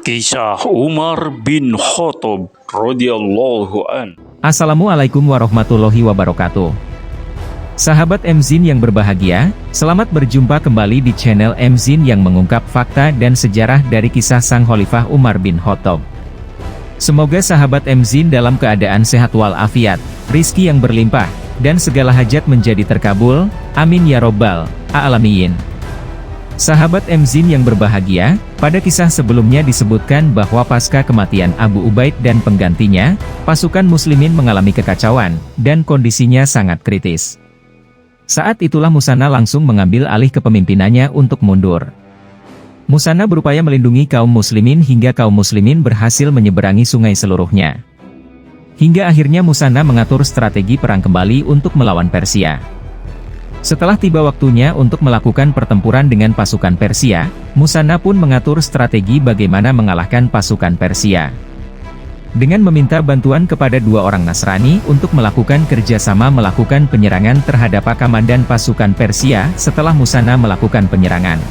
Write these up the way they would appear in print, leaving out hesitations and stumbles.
Kisah Umar bin Khattab radhiyallahu an. Assalamualaikum warahmatullahi wabarakatuh. Sahabat MZIN yang berbahagia, selamat berjumpa kembali di channel MZIN yang mengungkap fakta dan sejarah dari kisah sang Khalifah Umar bin Khattab. Semoga sahabat MZIN dalam keadaan sehat walafiat, rizki yang berlimpah, dan segala hajat menjadi terkabul, amin ya robbal alamin. Sahabat MZIN yang berbahagia, pada kisah sebelumnya disebutkan bahwa pasca kematian Abu Ubaid dan penggantinya, pasukan muslimin mengalami kekacauan, dan kondisinya sangat kritis. Saat itulah Musanna langsung mengambil alih kepemimpinannya untuk mundur. Musanna berupaya melindungi kaum muslimin hingga kaum muslimin berhasil menyeberangi sungai seluruhnya. Hingga akhirnya Musanna mengatur strategi perang kembali untuk melawan Persia. Setelah tiba waktunya untuk melakukan pertempuran dengan pasukan Persia, Musanna pun mengatur strategi bagaimana mengalahkan pasukan Persia. Dengan meminta bantuan kepada dua orang Nasrani untuk melakukan kerjasama melakukan penyerangan terhadap komandan pasukan Persia setelah Musanna melakukan penyerangan.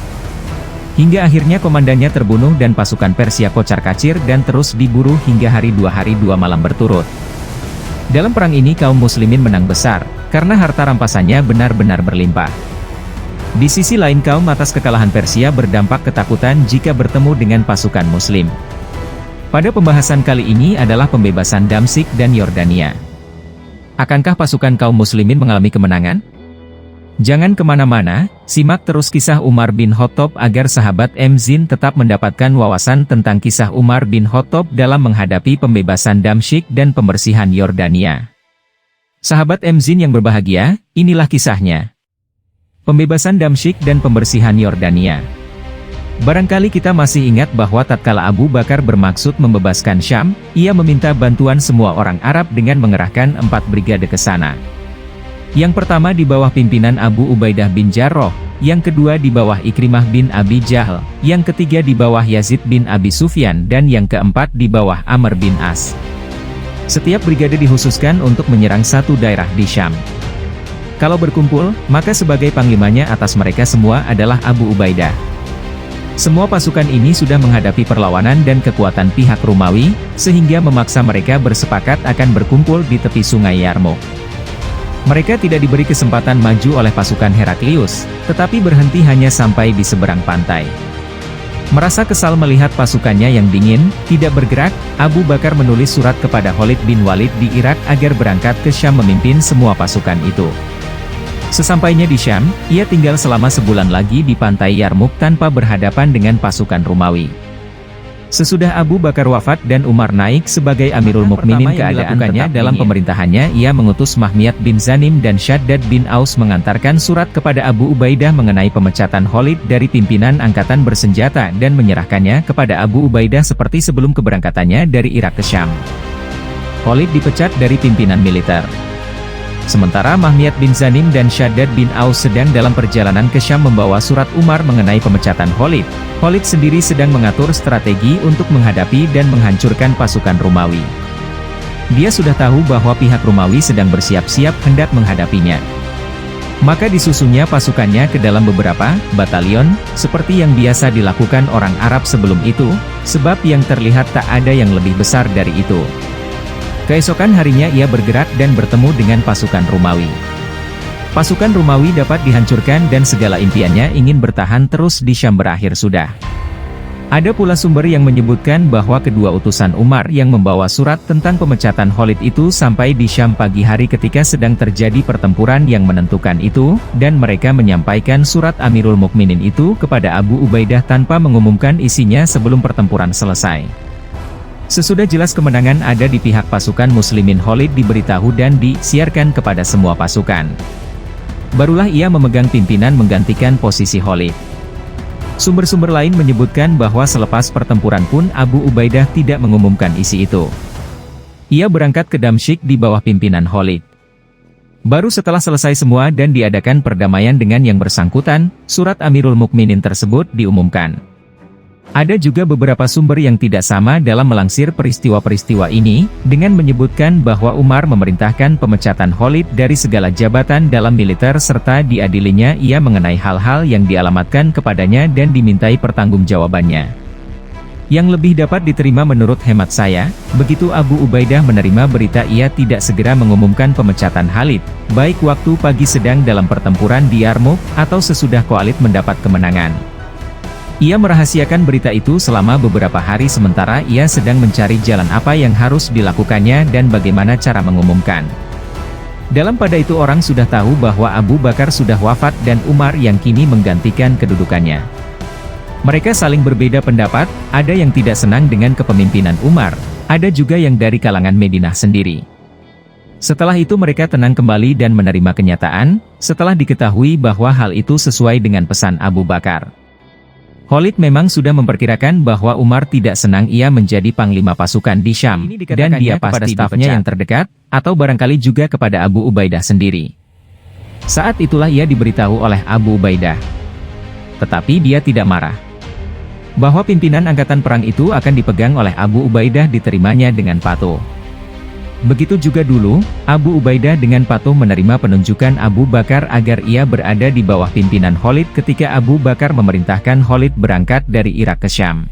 Hingga akhirnya komandannya terbunuh dan pasukan Persia kocar-kacir dan terus diburu hingga hari dua malam berturut. Dalam perang ini kaum muslimin menang besar, karena harta rampasannya benar-benar berlimpah. Di sisi lain kaum atas kekalahan Persia berdampak ketakutan jika bertemu dengan pasukan muslim. Pada pembahasan kali ini adalah pembebasan Damsyik dan Yordania. Akankah pasukan kaum muslimin mengalami kemenangan? Jangan kemana-mana, simak terus kisah Umar bin Khattab agar sahabat MZIN tetap mendapatkan wawasan tentang kisah Umar bin Khattab dalam menghadapi pembebasan Damsyik dan pembersihan Yordania. Sahabat MZIN yang berbahagia, inilah kisahnya. Pembebasan Damsyik dan pembersihan Yordania. Barangkali kita masih ingat bahwa tatkala Abu Bakar bermaksud membebaskan Syam, ia meminta bantuan semua orang Arab dengan mengerahkan 4 brigade ke sana. Yang pertama di bawah pimpinan Abu Ubaidah bin Jarrah, yang kedua di bawah Ikrimah bin Abi Jahl, yang ketiga di bawah Yazid bin Abi Sufyan dan yang keempat di bawah Amr bin As. Setiap brigade dikhususkan untuk menyerang satu daerah di Syam. Kalau berkumpul, maka sebagai panglimanya atas mereka semua adalah Abu Ubaidah. Semua pasukan ini sudah menghadapi perlawanan dan kekuatan pihak Romawi, sehingga memaksa mereka bersepakat akan berkumpul di tepi sungai Yarmouk. Mereka tidak diberi kesempatan maju oleh pasukan Heraklius, tetapi berhenti hanya sampai di seberang pantai. Merasa kesal melihat pasukannya yang dingin, tidak bergerak, Abu Bakar menulis surat kepada Khalid bin Walid di Irak agar berangkat ke Syam memimpin semua pasukan itu. Sesampainya di Syam, ia tinggal selama sebulan lagi di pantai Yarmouk tanpa berhadapan dengan pasukan Romawi. Sesudah Abu Bakar wafat dan Umar naik sebagai Amirul Mukminin keadaannya dalam pemerintahannya ia mengutus Mahmiyad bin Zanim dan Syaddad bin Aus mengantarkan surat kepada Abu Ubaidah mengenai pemecatan Khalid dari pimpinan angkatan bersenjata dan menyerahkannya kepada Abu Ubaidah seperti sebelum keberangkatannya dari Irak ke Syam. Khalid dipecat dari pimpinan militer. Sementara Mahmiyad bin Zanim dan Syaddad bin Aus sedang dalam perjalanan ke Syam membawa surat Umar mengenai pemecatan Khalid. Khalid sendiri sedang mengatur strategi untuk menghadapi dan menghancurkan pasukan Romawi. Dia sudah tahu bahwa pihak Romawi sedang bersiap-siap hendak menghadapinya. Maka disusunnya pasukannya ke dalam beberapa batalion, seperti yang biasa dilakukan orang Arab sebelum itu, sebab yang terlihat tak ada yang lebih besar dari itu. Keesokan harinya ia bergerak dan bertemu dengan pasukan Romawi. Pasukan Romawi dapat dihancurkan dan segala impiannya ingin bertahan terus di Syam berakhir sudah. Ada pula sumber yang menyebutkan bahwa kedua utusan Umar yang membawa surat tentang pemecatan Khalid itu sampai di Syam pagi hari ketika sedang terjadi pertempuran yang menentukan itu, dan mereka menyampaikan surat Amirul Mukminin itu kepada Abu Ubaidah tanpa mengumumkan isinya sebelum pertempuran selesai. Sesudah jelas kemenangan ada di pihak pasukan muslimin, Khalid diberitahu dan disiarkan kepada semua pasukan. Barulah ia memegang pimpinan menggantikan posisi Khalid. Sumber-sumber lain menyebutkan bahwa selepas pertempuran pun Abu Ubaidah tidak mengumumkan isi itu. Ia berangkat ke Damsyik di bawah pimpinan Khalid. Baru setelah selesai semua dan diadakan perdamaian dengan yang bersangkutan, surat Amirul Mukminin tersebut diumumkan. Ada juga beberapa sumber yang tidak sama dalam melansir peristiwa-peristiwa ini, dengan menyebutkan bahwa Umar memerintahkan pemecatan Khalid dari segala jabatan dalam militer serta diadilinya ia mengenai hal-hal yang dialamatkan kepadanya dan dimintai pertanggungjawabannya. Yang lebih dapat diterima menurut hemat saya, begitu Abu Ubaidah menerima berita ia tidak segera mengumumkan pemecatan Khalid, baik waktu pagi sedang dalam pertempuran di Yarmouk, atau sesudah Khalid mendapat kemenangan. Ia merahasiakan berita itu selama beberapa hari sementara ia sedang mencari jalan apa yang harus dilakukannya dan bagaimana cara mengumumkan. Dalam pada itu orang sudah tahu bahwa Abu Bakar sudah wafat dan Umar yang kini menggantikan kedudukannya. Mereka saling berbeda pendapat, ada yang tidak senang dengan kepemimpinan Umar, ada juga yang dari kalangan Madinah sendiri. Setelah itu mereka tenang kembali dan menerima kenyataan, setelah diketahui bahwa hal itu sesuai dengan pesan Abu Bakar. Khalid memang sudah memperkirakan bahwa Umar tidak senang ia menjadi panglima pasukan di Syam, dan dia pada stafnya yang terdekat, atau barangkali juga kepada Abu Ubaidah sendiri. Saat itulah ia diberitahu oleh Abu Ubaidah. Tetapi dia tidak marah. Bahwa pimpinan angkatan perang itu akan dipegang oleh Abu Ubaidah diterimanya dengan patuh. Begitu juga dulu, Abu Ubaidah dengan patuh menerima penunjukan Abu Bakar agar ia berada di bawah pimpinan Khalid ketika Abu Bakar memerintahkan Khalid berangkat dari Irak ke Syam.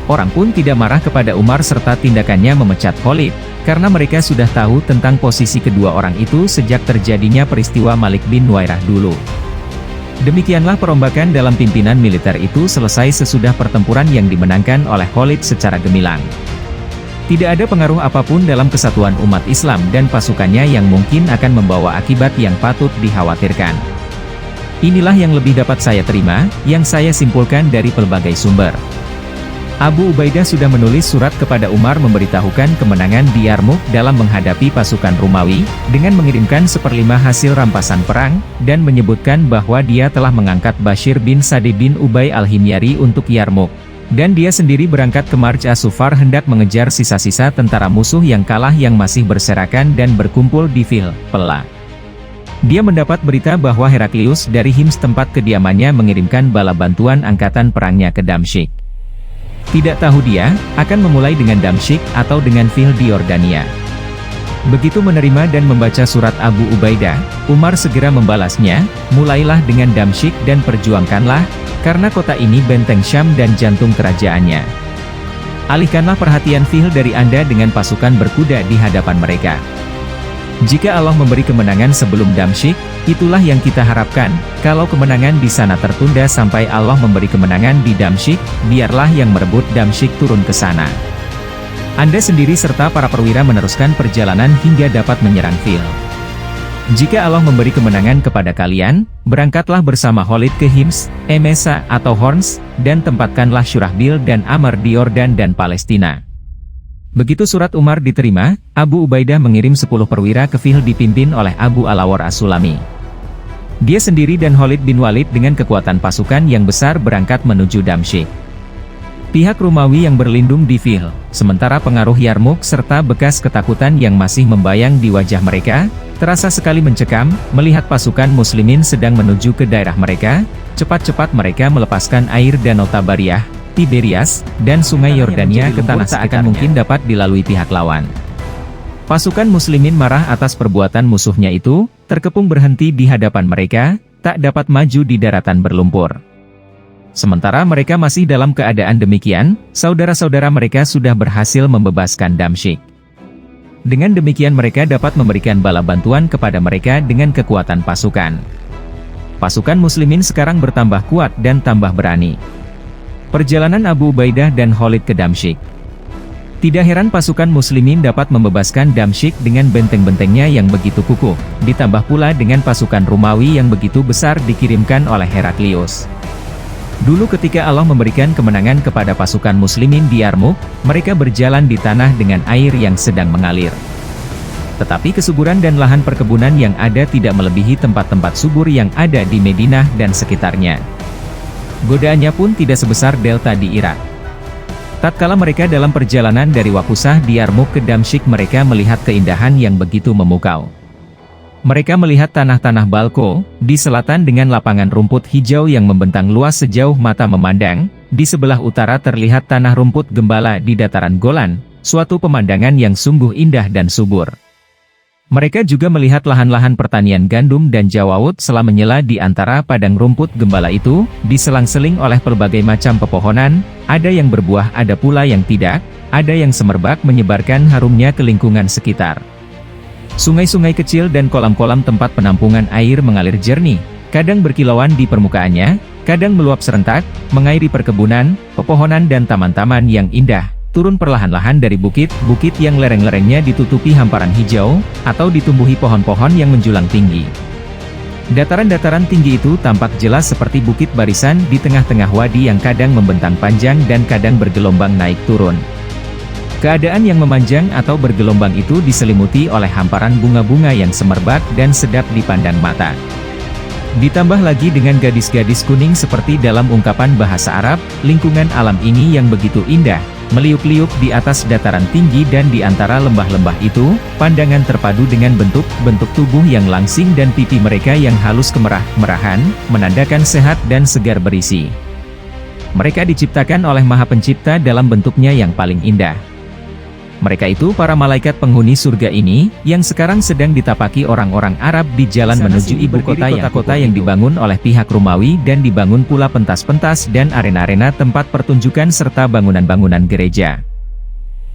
Orang pun tidak marah kepada Umar serta tindakannya memecat Khalid, karena mereka sudah tahu tentang posisi kedua orang itu sejak terjadinya peristiwa Malik bin Nuwairah dulu. Demikianlah perombakan dalam pimpinan militer itu selesai sesudah pertempuran yang dimenangkan oleh Khalid secara gemilang. Tidak ada pengaruh apapun dalam kesatuan umat Islam dan pasukannya yang mungkin akan membawa akibat yang patut dikhawatirkan. Inilah yang lebih dapat saya terima, yang saya simpulkan dari pelbagai sumber. Abu Ubaidah sudah menulis surat kepada Umar memberitahukan kemenangan di Yarmouk dalam menghadapi pasukan Romawi, dengan mengirimkan 1/5 hasil rampasan perang, dan menyebutkan bahwa dia telah mengangkat Bashir bin Sa'd bin Ubay al-Himyari untuk Yarmouk. Dan dia sendiri berangkat ke Marj as-Sufar hendak mengejar sisa-sisa tentara musuh yang kalah yang masih berserakan dan berkumpul di Fil Pela. Dia mendapat berita bahwa Heraklius dari Hims tempat kediamannya mengirimkan bala bantuan angkatan perangnya ke Damsyik. Tidak tahu dia akan memulai dengan Damsyik atau dengan Fil di Yordania. Begitu menerima dan membaca surat Abu Ubaidah, Umar segera membalasnya, mulailah dengan Damsyik dan perjuangkanlah, karena kota ini benteng Syam dan jantung kerajaannya. Alihkanlah perhatian Fil dari Anda dengan pasukan berkuda di hadapan mereka. Jika Allah memberi kemenangan sebelum Damsyik, itulah yang kita harapkan. Kalau kemenangan di sana tertunda sampai Allah memberi kemenangan di Damsyik, biarlah yang merebut Damsyik turun ke sana. Anda sendiri serta para perwira meneruskan perjalanan hingga dapat menyerang Fil. Jika Allah memberi kemenangan kepada kalian, berangkatlah bersama Khalid ke Hims, Emesa atau Horns, dan tempatkanlah Syurahbil dan Amr di Yordan dan Palestina. Begitu surat Umar diterima, Abu Ubaidah mengirim 10 perwira ke Fil dipimpin oleh Abu Al-Awar As-Sulami. Dia sendiri dan Khalid bin Walid dengan kekuatan pasukan yang besar berangkat menuju Damsyik. Pihak Romawi yang berlindung di Fil, sementara pengaruh Yarmouk serta bekas ketakutan yang masih membayang di wajah mereka, terasa sekali mencekam, melihat pasukan muslimin sedang menuju ke daerah mereka, cepat-cepat mereka melepaskan air Danau Tabariyah, Tiberias, dan sungai Yordania ke tanah tak akan mungkin dapat dilalui pihak lawan. Pasukan muslimin marah atas perbuatan musuhnya itu, terkepung berhenti di hadapan mereka, tak dapat maju di daratan berlumpur. Sementara mereka masih dalam keadaan demikian, saudara-saudara mereka sudah berhasil membebaskan Damsyik. Dengan demikian mereka dapat memberikan bala bantuan kepada mereka dengan kekuatan pasukan. Pasukan muslimin sekarang bertambah kuat dan tambah berani. Perjalanan Abu Ubaidah dan Khalid ke Damsyik. Tidak heran pasukan muslimin dapat membebaskan Damsyik dengan benteng-bentengnya yang begitu kukuh, ditambah pula dengan pasukan Romawi yang begitu besar dikirimkan oleh Heraklius. Dulu ketika Allah memberikan kemenangan kepada pasukan muslimin di Yarmouk, mereka berjalan di tanah dengan air yang sedang mengalir. Tetapi kesuburan dan lahan perkebunan yang ada tidak melebihi tempat-tempat subur yang ada di Madinah dan sekitarnya. Godaannya pun tidak sebesar delta di Irak. Tatkala mereka dalam perjalanan dari Wakusah di Yarmouk ke Damsyik mereka melihat keindahan yang begitu memukau. Mereka melihat tanah-tanah Balko, di selatan dengan lapangan rumput hijau yang membentang luas sejauh mata memandang, di sebelah utara terlihat tanah rumput gembala di dataran Golan, suatu pemandangan yang sungguh indah dan subur. Mereka juga melihat lahan-lahan pertanian gandum dan jawawut setelah menyela di antara padang rumput gembala itu, diselang-seling oleh pelbagai macam pepohonan, ada yang berbuah ada pula yang tidak, ada yang semerbak menyebarkan harumnya ke lingkungan sekitar. Sungai-sungai kecil dan kolam-kolam tempat penampungan air mengalir jernih, kadang berkilauan di permukaannya, kadang meluap serentak, mengairi perkebunan, pepohonan dan taman-taman yang indah. Turun perlahan-lahan dari bukit-bukit yang lereng-lerengnya ditutupi hamparan hijau, atau ditumbuhi pohon-pohon yang menjulang tinggi. Dataran-dataran tinggi itu tampak jelas seperti bukit barisan di tengah-tengah wadi yang kadang membentang panjang dan kadang bergelombang naik turun. Keadaan yang memanjang atau bergelombang itu diselimuti oleh hamparan bunga-bunga yang semerbak dan sedap dipandang mata. Ditambah lagi dengan gadis-gadis kuning seperti dalam ungkapan bahasa Arab, lingkungan alam ini yang begitu indah, meliuk-liuk di atas dataran tinggi dan di antara lembah-lembah itu, pandangan terpadu dengan bentuk-bentuk tubuh yang langsing dan pipi mereka yang halus kemerah-merahan, menandakan sehat dan segar berisi. Mereka diciptakan oleh Maha Pencipta dalam bentuknya yang paling indah. Mereka itu para malaikat penghuni surga ini, yang sekarang sedang ditapaki orang-orang Arab di jalan menuju ibu kota yang dibangun oleh pihak Romawi dan dibangun pula pentas-pentas dan arena-arena tempat pertunjukan serta bangunan-bangunan gereja.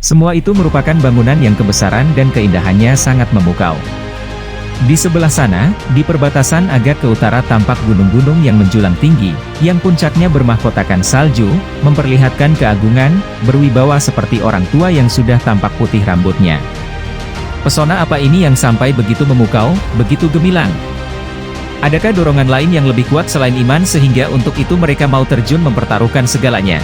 Semua itu merupakan bangunan yang kebesaran dan keindahannya sangat memukau. Di sebelah sana, di perbatasan agak ke utara tampak gunung-gunung yang menjulang tinggi, yang puncaknya bermahkotakan salju, memperlihatkan keagungan, berwibawa seperti orang tua yang sudah tampak putih rambutnya. Pesona apa ini yang sampai begitu memukau, begitu gemilang? Adakah dorongan lain yang lebih kuat selain iman sehingga untuk itu mereka mau terjun mempertaruhkan segalanya?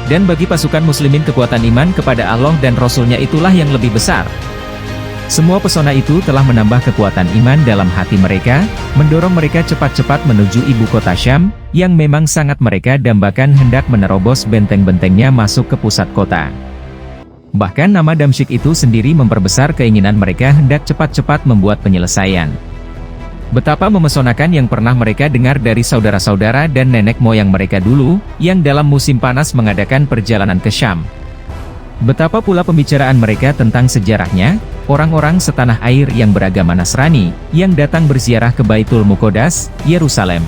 Dan bagi pasukan muslimin kekuatan iman kepada Allah dan Rasul-Nya itulah yang lebih besar. Semua pesona itu telah menambah kekuatan iman dalam hati mereka, mendorong mereka cepat-cepat menuju ibu kota Syam, yang memang sangat mereka dambakan hendak menerobos benteng-bentengnya masuk ke pusat kota. Bahkan nama Damsyik itu sendiri memperbesar keinginan mereka hendak cepat-cepat membuat penyelesaian. Betapa memesonakan yang pernah mereka dengar dari saudara-saudara dan nenek moyang mereka dulu, yang dalam musim panas mengadakan perjalanan ke Syam. Betapa pula pembicaraan mereka tentang sejarahnya, orang-orang setanah air yang beragama Nasrani, yang datang berziarah ke Baitul Muqaddas, Yerusalem.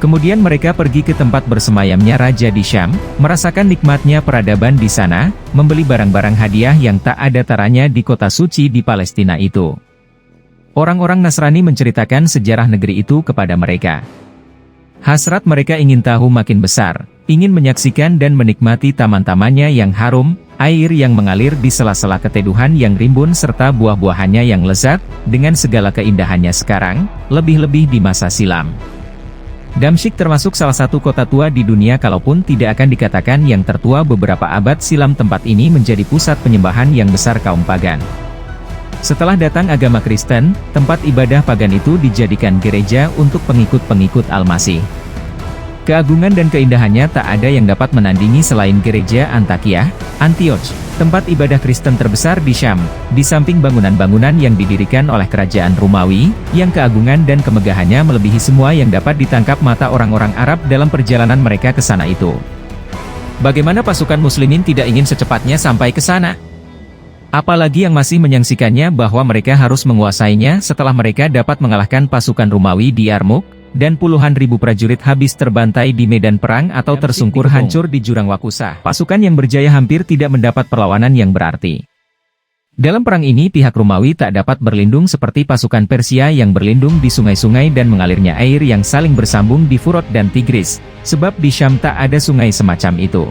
Kemudian mereka pergi ke tempat bersemayamnya Raja di Syam, merasakan nikmatnya peradaban di sana, membeli barang-barang hadiah yang tak ada taranya di kota suci di Palestina itu. Orang-orang Nasrani menceritakan sejarah negeri itu kepada mereka. Hasrat mereka ingin tahu makin besar, ingin menyaksikan dan menikmati taman-tamannya yang harum, air yang mengalir di sela-sela keteduhan yang rimbun serta buah-buahannya yang lezat, dengan segala keindahannya sekarang, lebih-lebih di masa silam. Damsyik termasuk salah satu kota tua di dunia kalaupun tidak akan dikatakan yang tertua. Beberapa abad silam tempat ini menjadi pusat penyembahan yang besar kaum pagan. Setelah datang agama Kristen, tempat ibadah pagan itu dijadikan gereja untuk pengikut-pengikut Al-Masih. Keagungan dan keindahannya tak ada yang dapat menandingi selain gereja Antakya, Antioch, tempat ibadah Kristen terbesar di Syam, di samping bangunan-bangunan yang didirikan oleh kerajaan Romawi, yang keagungan dan kemegahannya melebihi semua yang dapat ditangkap mata orang-orang Arab dalam perjalanan mereka ke sana itu. Bagaimana pasukan muslimin tidak ingin secepatnya sampai ke sana? Apalagi yang masih menyaksikannya bahwa mereka harus menguasainya setelah mereka dapat mengalahkan pasukan Romawi di Yarmuk, dan puluhan ribu prajurit habis terbantai di medan perang atau tersungkur hancur di jurang Wakusah. Pasukan yang berjaya hampir tidak mendapat perlawanan yang berarti. Dalam perang ini pihak Romawi tak dapat berlindung seperti pasukan Persia yang berlindung di sungai-sungai dan mengalirnya air yang saling bersambung di Furat dan Tigris, sebab di Syam tak ada sungai semacam itu.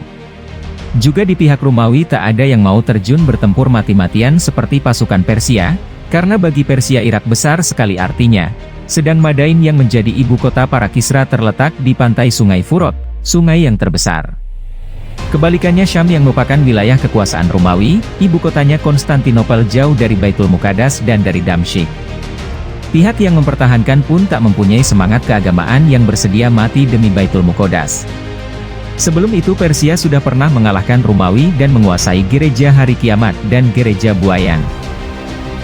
Juga di pihak Romawi tak ada yang mau terjun bertempur mati-matian seperti pasukan Persia, karena bagi Persia Irak besar sekali artinya. Sedang Madain yang menjadi ibu kota para Kisra terletak di pantai sungai Furat, sungai yang terbesar. Kebalikannya Syam yang merupakan wilayah kekuasaan Romawi, ibu kotanya Konstantinopel jauh dari Baitul Muqaddas dan dari Damsyik. Pihak yang mempertahankan pun tak mempunyai semangat keagamaan yang bersedia mati demi Baitul Muqaddas. Sebelum itu Persia sudah pernah mengalahkan Romawi dan menguasai gereja Hari Kiamat dan gereja Buayan.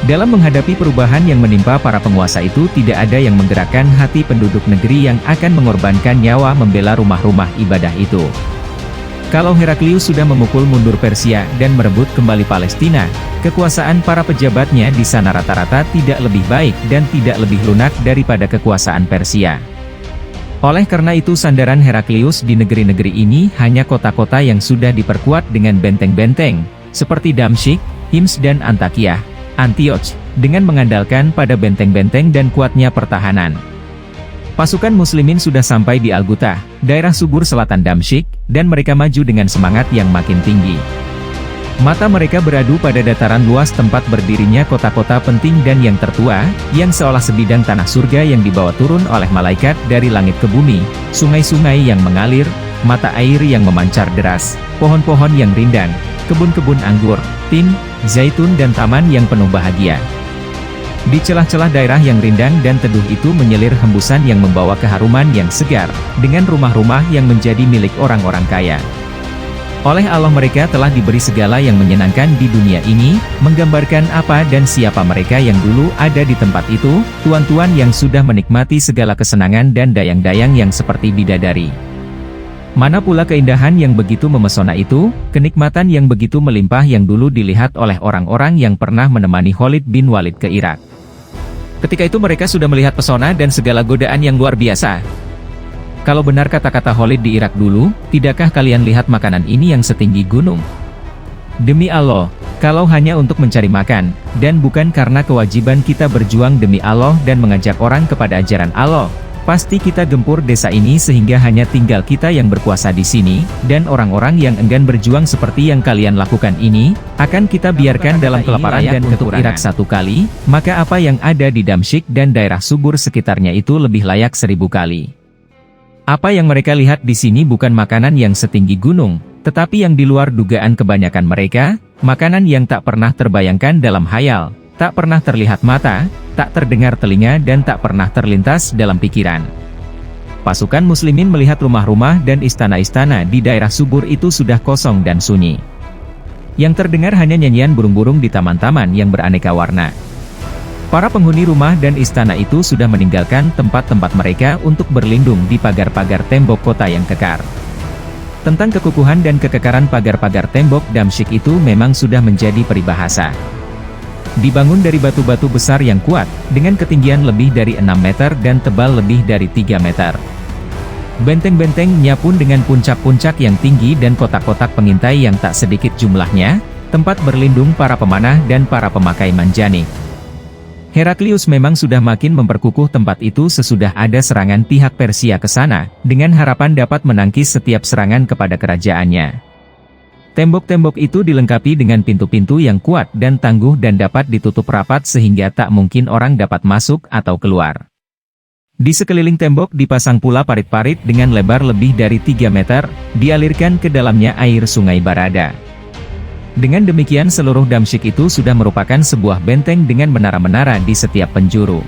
Dalam menghadapi perubahan yang menimpa para penguasa itu tidak ada yang menggerakkan hati penduduk negeri yang akan mengorbankan nyawa membela rumah-rumah ibadah itu. Kalau Heraklius sudah memukul mundur Persia dan merebut kembali Palestina, kekuasaan para pejabatnya di sana rata-rata tidak lebih baik dan tidak lebih lunak daripada kekuasaan Persia. Oleh karena itu sandaran Heraklius di negeri-negeri ini hanya kota-kota yang sudah diperkuat dengan benteng-benteng, seperti Damsyik, Hims dan Antakya, Antioch, dengan mengandalkan pada benteng-benteng dan kuatnya pertahanan. Pasukan muslimin sudah sampai di Al-Ghutah, daerah subur selatan Damsyik, dan mereka maju dengan semangat yang makin tinggi. Mata mereka beradu pada dataran luas tempat berdirinya kota-kota penting dan yang tertua, yang seolah sebidang tanah surga yang dibawa turun oleh malaikat dari langit ke bumi, sungai-sungai yang mengalir, mata air yang memancar deras, pohon-pohon yang rindang, kebun-kebun anggur, tin, zaitun dan taman yang penuh bahagia. Di celah-celah daerah yang rindang dan teduh itu menyelir hembusan yang membawa keharuman yang segar, dengan rumah-rumah yang menjadi milik orang-orang kaya. Oleh Allah mereka telah diberi segala yang menyenangkan di dunia ini, menggambarkan apa dan siapa mereka yang dulu ada di tempat itu, tuan-tuan yang sudah menikmati segala kesenangan dan dayang-dayang yang seperti bidadari. Mana pula keindahan yang begitu memesona itu, kenikmatan yang begitu melimpah yang dulu dilihat oleh orang-orang yang pernah menemani Khalid bin Walid ke Irak. Ketika itu mereka sudah melihat pesona dan segala godaan yang luar biasa. Kalau benar kata-kata Khalid di Irak dulu, tidakkah kalian lihat makanan ini yang setinggi gunung? Demi Allah, kalau hanya untuk mencari makan, dan bukan karena kewajiban kita berjuang demi Allah dan mengajak orang kepada ajaran Allah, pasti kita gempur desa ini sehingga hanya tinggal kita yang berkuasa di sini, dan orang-orang yang enggan berjuang seperti yang kalian lakukan ini, akan kita biarkan dalam kelaparan dan untuk Irak satu kali, maka apa yang ada di Damsyik dan daerah subur sekitarnya itu lebih layak 1000 kali. Apa yang mereka lihat di sini bukan makanan yang setinggi gunung, tetapi yang di luar dugaan kebanyakan mereka, makanan yang tak pernah terbayangkan dalam hayal, tak pernah terlihat mata, tak terdengar telinga dan tak pernah terlintas dalam pikiran. Pasukan muslimin melihat rumah-rumah dan istana-istana di daerah subur itu sudah kosong dan sunyi. Yang terdengar hanya nyanyian burung-burung di taman-taman yang beraneka warna. Para penghuni rumah dan istana itu sudah meninggalkan tempat-tempat mereka untuk berlindung di pagar-pagar tembok kota yang kekar. Tentang kekukuhan dan kekekaran pagar-pagar tembok Damsyik itu memang sudah menjadi peribahasa. Dibangun dari batu-batu besar yang kuat, dengan ketinggian lebih dari 6 meter dan tebal lebih dari 3 meter. Benteng-bentengnya pun dengan puncak-puncak yang tinggi dan kotak-kotak pengintai yang tak sedikit jumlahnya, tempat berlindung para pemanah dan para pemakai manjani. Heraklius memang sudah makin memperkukuh tempat itu sesudah ada serangan pihak Persia ke sana, dengan harapan dapat menangkis setiap serangan kepada kerajaannya. Tembok-tembok itu dilengkapi dengan pintu-pintu yang kuat dan tangguh dan dapat ditutup rapat sehingga tak mungkin orang dapat masuk atau keluar. Di sekeliling tembok dipasang pula parit-parit dengan lebar lebih dari 3 meter, dialirkan ke dalamnya air sungai Barada. Dengan demikian seluruh Damsyik itu sudah merupakan sebuah benteng dengan menara-menara di setiap penjuru.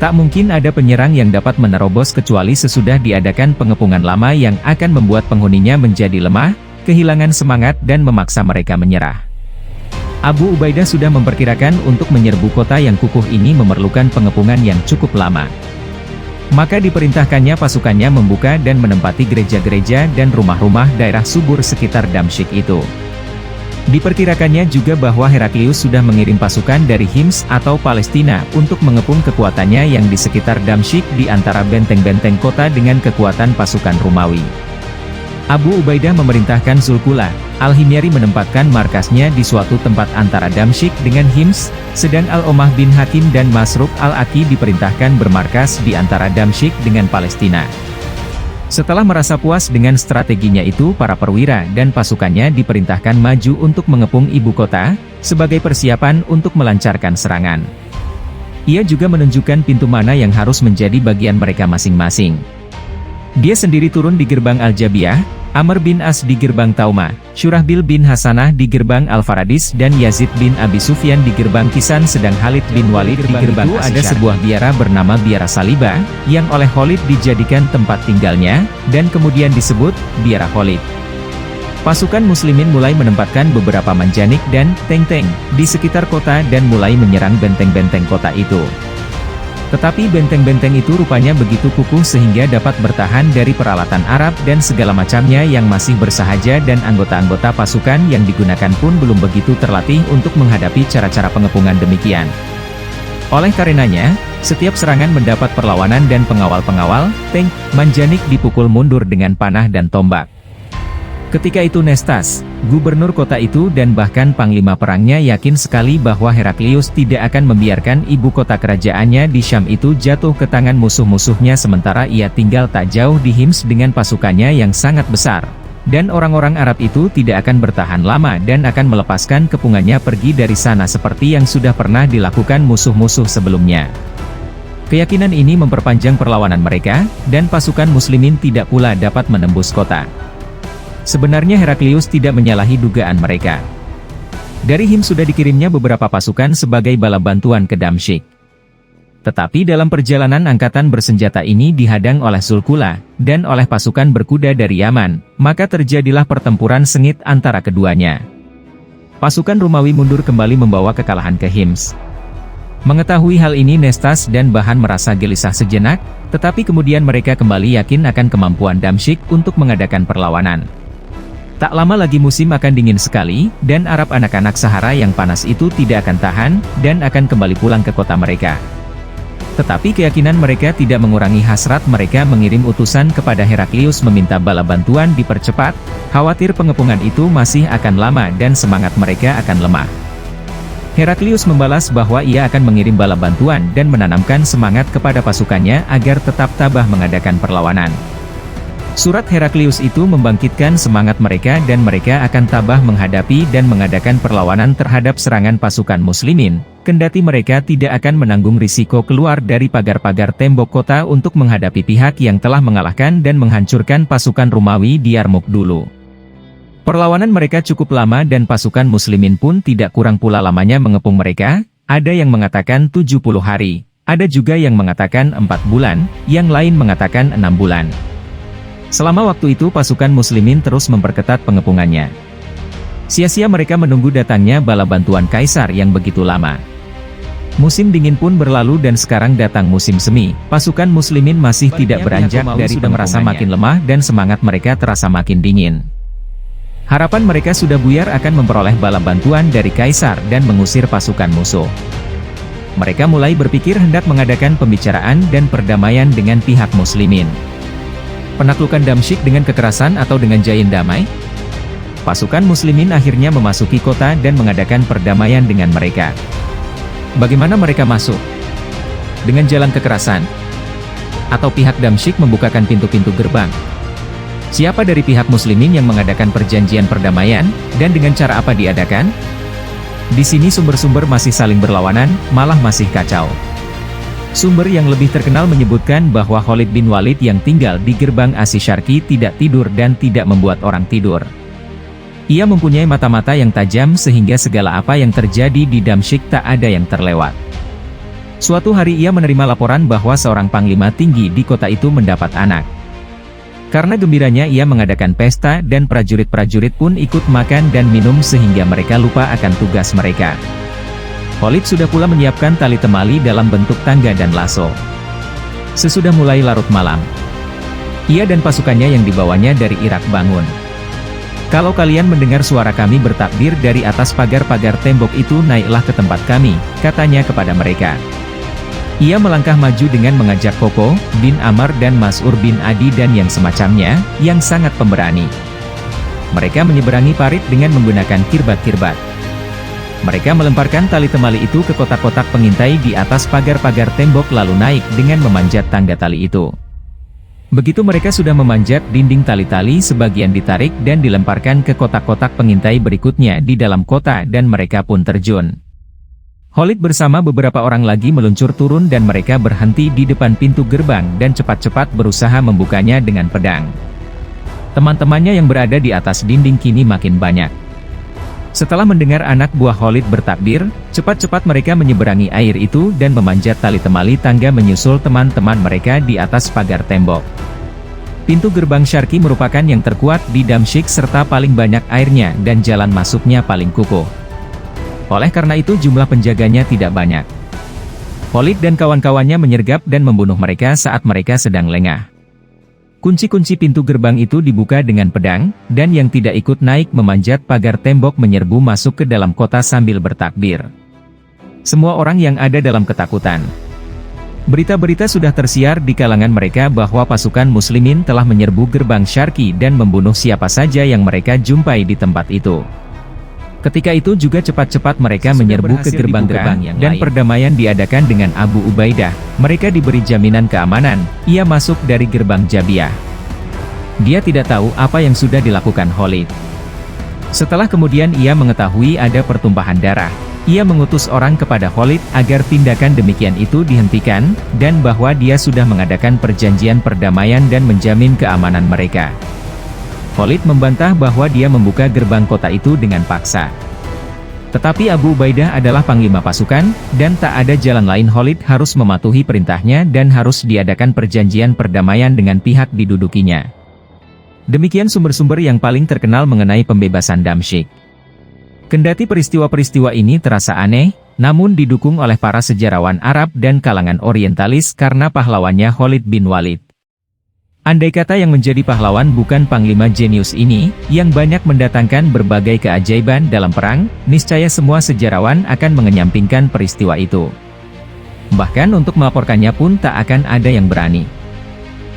Tak mungkin ada penyerang yang dapat menerobos kecuali sesudah diadakan pengepungan lama yang akan membuat penghuninya menjadi lemah, kehilangan semangat dan memaksa mereka menyerah. Abu Ubaidah sudah memperkirakan untuk menyerbu kota yang kukuh ini memerlukan pengepungan yang cukup lama. Maka diperintahkannya pasukannya membuka dan menempati gereja-gereja dan rumah-rumah daerah subur sekitar Damsyik itu. Diperkirakannya juga bahwa Heraklius sudah mengirim pasukan dari Hims atau Palestina untuk mengepung kekuatannya yang di sekitar Damsyik di antara benteng-benteng kota dengan kekuatan pasukan Romawi. Abu Ubaidah memerintahkan Zulkula, Al-Himyari menempatkan markasnya di suatu tempat antara Damsyik dengan Hims, sedang Al-Omah bin Hakim dan Masruq Al-Aki diperintahkan bermarkas di antara Damsyik dengan Palestina. Setelah merasa puas dengan strateginya itu, para perwira dan pasukannya diperintahkan maju untuk mengepung ibu kota, sebagai persiapan untuk melancarkan serangan. Ia juga menunjukkan pintu mana yang harus menjadi bagian mereka masing-masing. Dia sendiri turun di gerbang Al-Jabiyah, Amr bin As di gerbang Tauma, Syurahbil bin Hasanah di gerbang Al-Faradis dan Yazid bin Abi Sufyan di gerbang Kisan, sedang Khalid bin Walid di gerbang itu ada sebuah biara bernama Biara Saliba, yang oleh Khalid dijadikan tempat tinggalnya, dan kemudian disebut Biara Khalid. Pasukan muslimin mulai menempatkan beberapa manjanik dan tank-tank di sekitar kota dan mulai menyerang benteng-benteng kota itu. Tetapi benteng-benteng itu rupanya begitu kukuh sehingga dapat bertahan dari peralatan Arab dan segala macamnya yang masih bersahaja, dan anggota-anggota pasukan yang digunakan pun belum begitu terlatih untuk menghadapi cara-cara pengepungan demikian. Oleh karenanya, setiap serangan mendapat perlawanan dan pengawal-pengawal, tank, manjanik dipukul mundur dengan panah dan tombak. Ketika itu Nestas, gubernur kota itu dan bahkan panglima perangnya yakin sekali bahwa Heraklius tidak akan membiarkan ibu kota kerajaannya di Syam itu jatuh ke tangan musuh-musuhnya, sementara ia tinggal tak jauh di Hims dengan pasukannya yang sangat besar. Dan orang-orang Arab itu tidak akan bertahan lama dan akan melepaskan kepungannya pergi dari sana seperti yang sudah pernah dilakukan musuh-musuh sebelumnya. Keyakinan ini memperpanjang perlawanan mereka, dan pasukan muslimin tidak pula dapat menembus kota. Sebenarnya Heraklius tidak menyalahi dugaan mereka. Dari Hims sudah dikirimnya beberapa pasukan sebagai bala bantuan ke Damsyik. Tetapi dalam perjalanan angkatan bersenjata ini dihadang oleh Sulkula, dan oleh pasukan berkuda dari Yaman, maka terjadilah pertempuran sengit antara keduanya. Pasukan Romawi mundur kembali membawa kekalahan ke Hims. Mengetahui hal ini Nestas dan Bahan merasa gelisah sejenak, tetapi kemudian mereka kembali yakin akan kemampuan Damsyik untuk mengadakan perlawanan. Tak lama lagi musim akan dingin sekali, dan Arab anak-anak Sahara yang panas itu tidak akan tahan, dan akan kembali pulang ke kota mereka. Tetapi keyakinan mereka tidak mengurangi hasrat mereka mengirim utusan kepada Heraklius meminta bala bantuan dipercepat, khawatir pengepungan itu masih akan lama dan semangat mereka akan lemah. Heraklius membalas bahwa ia akan mengirim bala bantuan dan menanamkan semangat kepada pasukannya agar tetap tabah mengadakan perlawanan. Surat Heraklius itu membangkitkan semangat mereka dan mereka akan tabah menghadapi dan mengadakan perlawanan terhadap serangan pasukan muslimin, kendati mereka tidak akan menanggung risiko keluar dari pagar-pagar tembok kota untuk menghadapi pihak yang telah mengalahkan dan menghancurkan pasukan Romawi di Yarmouk dulu. Perlawanan mereka cukup lama dan pasukan muslimin pun tidak kurang pula lamanya mengepung mereka, ada yang mengatakan 70 hari, ada juga yang mengatakan 4 bulan, yang lain mengatakan 6 bulan. Selama waktu itu pasukan muslimin terus memperketat pengepungannya. Sia-sia mereka menunggu datangnya bala bantuan kaisar yang begitu lama. Musim dingin pun berlalu dan sekarang datang musim semi. Pasukan muslimin masih tidak beranjak dari sudah merasa makin lemah dan semangat mereka terasa makin dingin. Harapan mereka sudah buyar akan memperoleh bala bantuan dari kaisar dan mengusir pasukan musuh. Mereka mulai berpikir hendak mengadakan pembicaraan dan perdamaian dengan pihak muslimin. Penaklukan Damsyik dengan kekerasan atau dengan jalan damai? Pasukan muslimin akhirnya memasuki kota dan mengadakan perdamaian dengan mereka. Bagaimana mereka masuk? Dengan jalan kekerasan? Atau pihak Damsyik membukakan pintu-pintu gerbang? Siapa dari pihak muslimin yang mengadakan perjanjian perdamaian, dan dengan cara apa diadakan? Di sini sumber-sumber masih saling berlawanan, malah masih kacau. Sumber yang lebih terkenal menyebutkan bahwa Khalid bin Walid yang tinggal di gerbang As-Syarqi tidak tidur dan tidak membuat orang tidur. Ia mempunyai mata-mata yang tajam sehingga segala apa yang terjadi di Damsyik tak ada yang terlewat. Suatu hari ia menerima laporan bahwa seorang panglima tinggi di kota itu mendapat anak. Karena gembiranya ia mengadakan pesta dan prajurit-prajurit pun ikut makan dan minum sehingga mereka lupa akan tugas mereka. Khalid sudah pula menyiapkan tali temali dalam bentuk tangga dan lasso. Sesudah mulai larut malam, ia dan pasukannya yang dibawanya dari Irak bangun. Kalau kalian mendengar suara kami bertakbir dari atas pagar-pagar tembok itu, naiklah ke tempat kami, katanya kepada mereka. Ia melangkah maju dengan mengajak Koko bin Amr dan Mas'ur bin Adi dan yang semacamnya, yang sangat pemberani. Mereka menyeberangi parit dengan menggunakan kirbat-kirbat. Mereka melemparkan tali temali itu ke kotak-kotak pengintai di atas pagar-pagar tembok lalu naik dengan memanjat tangga tali itu. Begitu mereka sudah memanjat dinding tali-tali, sebagian ditarik dan dilemparkan ke kotak-kotak pengintai berikutnya di dalam kota dan mereka pun terjun. Khalid bersama beberapa orang lagi meluncur turun dan mereka berhenti di depan pintu gerbang dan cepat-cepat berusaha membukanya dengan pedang. Teman-temannya yang berada di atas dinding kini makin banyak. Setelah mendengar anak buah Khalid bertakbir, cepat-cepat mereka menyeberangi air itu dan memanjat tali temali tangga menyusul teman-teman mereka di atas pagar tembok. Pintu gerbang Syarqi merupakan yang terkuat di Damsyik serta paling banyak airnya dan jalan masuknya paling kukuh. Oleh karena itu jumlah penjaganya tidak banyak. Khalid dan kawan-kawannya menyergap dan membunuh mereka saat mereka sedang lengah. Kunci-kunci pintu gerbang itu dibuka dengan pedang, dan yang tidak ikut naik memanjat pagar tembok menyerbu masuk ke dalam kota sambil bertakbir. Semua orang yang ada dalam ketakutan. Berita-berita sudah tersiar di kalangan mereka bahwa pasukan muslimin telah menyerbu gerbang Syarqi dan membunuh siapa saja yang mereka jumpai di tempat itu. Ketika itu juga cepat-cepat mereka menyerbu ke gerbang-gerbang yang lain. Perdamaian diadakan dengan Abu Ubaidah. Mereka diberi jaminan keamanan. Ia masuk dari gerbang Jabiah. Dia tidak tahu apa yang sudah dilakukan Khalid. Setelah kemudian ia mengetahui ada pertumpahan darah, ia mengutus orang kepada Khalid agar tindakan demikian itu dihentikan, dan bahwa dia sudah mengadakan perjanjian perdamaian dan menjamin keamanan mereka. Khalid membantah bahwa dia membuka gerbang kota itu dengan paksa. Tetapi Abu Ubaidah adalah panglima pasukan, dan tak ada jalan lain. Khalid harus mematuhi perintahnya dan harus diadakan perjanjian perdamaian dengan pihak didudukinya. Demikian sumber-sumber yang paling terkenal mengenai pembebasan Damsyik. Kendati peristiwa-peristiwa ini terasa aneh, namun didukung oleh para sejarawan Arab dan kalangan orientalis karena pahlawannya Khalid bin Walid. Andai kata yang menjadi pahlawan bukan panglima jenius ini, yang banyak mendatangkan berbagai keajaiban dalam perang, niscaya semua sejarawan akan mengenyampingkan peristiwa itu. Bahkan untuk melaporkannya pun tak akan ada yang berani.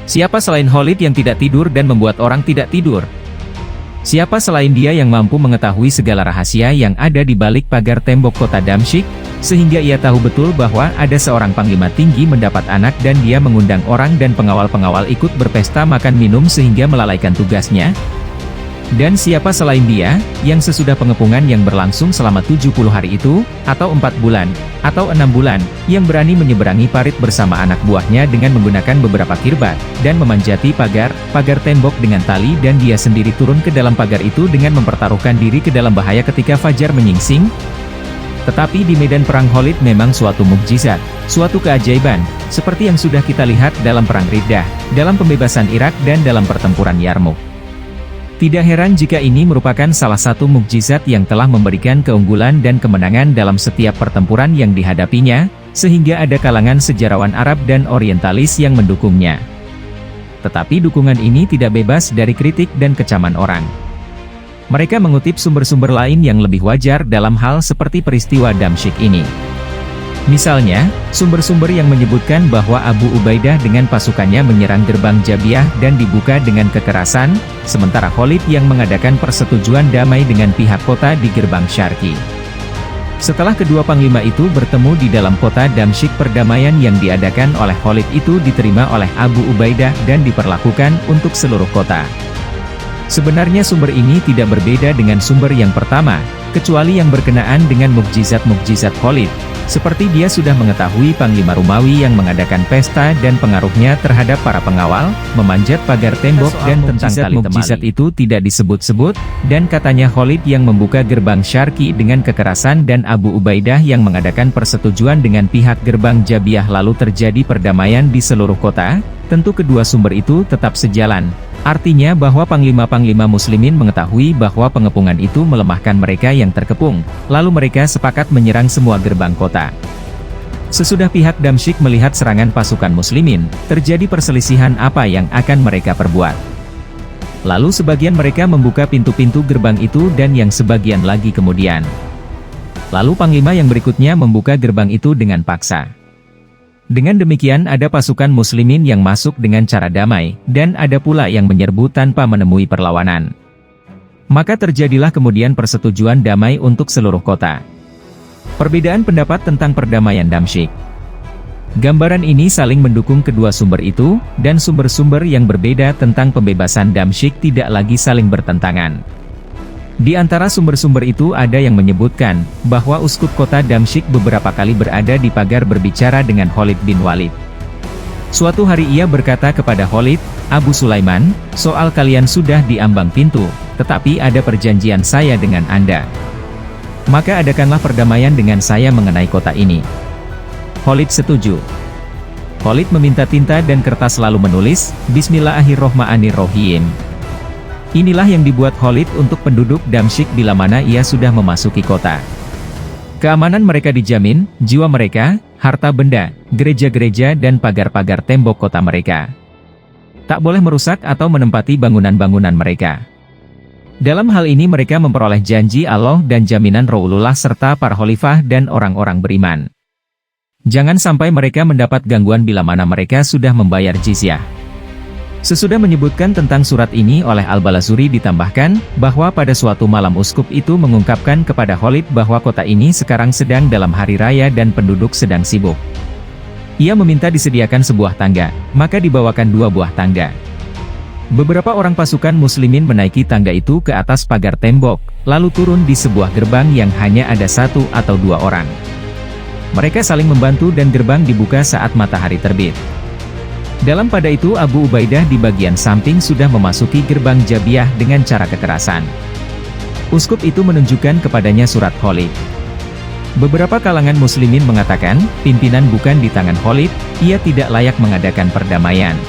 Siapa selain Khalid yang tidak tidur dan membuat orang tidak tidur? Siapa selain dia yang mampu mengetahui segala rahasia yang ada di balik pagar tembok kota Damsyik, sehingga ia tahu betul bahwa ada seorang panglima tinggi mendapat anak dan dia mengundang orang dan pengawal-pengawal ikut berpesta makan minum sehingga melalaikan tugasnya? Dan siapa selain dia, yang sesudah pengepungan yang berlangsung selama 70 hari itu, atau 4 bulan, atau 6 bulan, yang berani menyeberangi parit bersama anak buahnya dengan menggunakan beberapa kirbat, dan memanjati pagar tembok dengan tali dan dia sendiri turun ke dalam pagar itu dengan mempertaruhkan diri ke dalam bahaya ketika fajar menyingsing? Tetapi di medan perang Khalid memang suatu mukjizat, suatu keajaiban, seperti yang sudah kita lihat dalam perang Riddah, dalam pembebasan Irak dan dalam pertempuran Yarmouk. Tidak heran jika ini merupakan salah satu mukjizat yang telah memberikan keunggulan dan kemenangan dalam setiap pertempuran yang dihadapinya, sehingga ada kalangan sejarawan Arab dan orientalis yang mendukungnya. Tetapi dukungan ini tidak bebas dari kritik dan kecaman orang. Mereka mengutip sumber-sumber lain yang lebih wajar dalam hal seperti peristiwa Damsyik ini. Misalnya, sumber-sumber yang menyebutkan bahwa Abu Ubaidah dengan pasukannya menyerang gerbang Jabiah dan dibuka dengan kekerasan, sementara Khalid yang mengadakan persetujuan damai dengan pihak kota di gerbang Syarqi. Setelah kedua panglima itu bertemu di dalam kota Damsyik, perdamaian yang diadakan oleh Khalid itu diterima oleh Abu Ubaidah dan diperlakukan untuk seluruh kota. Sebenarnya sumber ini tidak berbeda dengan sumber yang pertama, kecuali yang berkenaan dengan mukjizat-mukjizat Khalid, seperti dia sudah mengetahui Panglima Romawi yang mengadakan pesta dan pengaruhnya terhadap para pengawal, memanjat pagar tembok dan tentang tali temali. Mukjizat itu tidak disebut-sebut, dan katanya Khalid yang membuka gerbang Syarqi dengan kekerasan dan Abu Ubaidah yang mengadakan persetujuan dengan pihak gerbang Jabiah lalu terjadi perdamaian di seluruh kota, tentu kedua sumber itu tetap sejalan. Artinya bahwa panglima-panglima muslimin mengetahui bahwa pengepungan itu melemahkan mereka yang terkepung, lalu mereka sepakat menyerang semua gerbang kota. Sesudah pihak Damsyik melihat serangan pasukan muslimin, terjadi perselisihan apa yang akan mereka perbuat. Lalu sebagian mereka membuka pintu-pintu gerbang itu dan yang sebagian lagi kemudian. Lalu panglima yang berikutnya membuka gerbang itu dengan paksa. Dengan demikian ada pasukan muslimin yang masuk dengan cara damai, dan ada pula yang menyerbu tanpa menemui perlawanan. Maka terjadilah kemudian persetujuan damai untuk seluruh kota. Perbedaan pendapat tentang perdamaian Damsyik. Gambaran ini saling mendukung kedua sumber itu, dan sumber-sumber yang berbeda tentang pembebasan Damsyik tidak lagi saling bertentangan. Di antara sumber-sumber itu ada yang menyebutkan bahwa uskup kota Damsyik beberapa kali berada di pagar berbicara dengan Khalid bin Walid. Suatu hari ia berkata kepada Khalid, "Abu Sulaiman, soal kalian sudah di ambang pintu, tetapi ada perjanjian saya dengan Anda. Maka adakanlah perdamaian dengan saya mengenai kota ini." Khalid setuju. Khalid meminta tinta dan kertas lalu menulis, "Bismillahirrohmanirrohim." Inilah yang dibuat Khalid untuk penduduk Damsyik bila mana ia sudah memasuki kota. Keamanan mereka dijamin, jiwa mereka, harta benda, gereja-gereja dan pagar-pagar tembok kota mereka. Tak boleh merusak atau menempati bangunan-bangunan mereka. Dalam hal ini mereka memperoleh janji Allah dan jaminan Rasulullah serta para khalifah dan orang-orang beriman. Jangan sampai mereka mendapat gangguan bila mana mereka sudah membayar jizyah. Sesudah menyebutkan tentang surat ini oleh Al-Balazuri ditambahkan, bahwa pada suatu malam uskup itu mengungkapkan kepada Khalid bahwa kota ini sekarang sedang dalam hari raya dan penduduk sedang sibuk. Ia meminta disediakan sebuah tangga, maka dibawakan 2 buah tangga. Beberapa orang pasukan muslimin menaiki tangga itu ke atas pagar tembok, lalu turun di sebuah gerbang yang hanya ada 1 atau 2 orang. Mereka saling membantu dan gerbang dibuka saat matahari terbit. Dalam pada itu Abu Ubaidah di bagian samping sudah memasuki gerbang Jabiyah dengan cara kekerasan. Uskup itu menunjukkan kepadanya surat Khalid. Beberapa kalangan muslimin mengatakan, pimpinan bukan di tangan Khalid, ia tidak layak mengadakan perdamaian.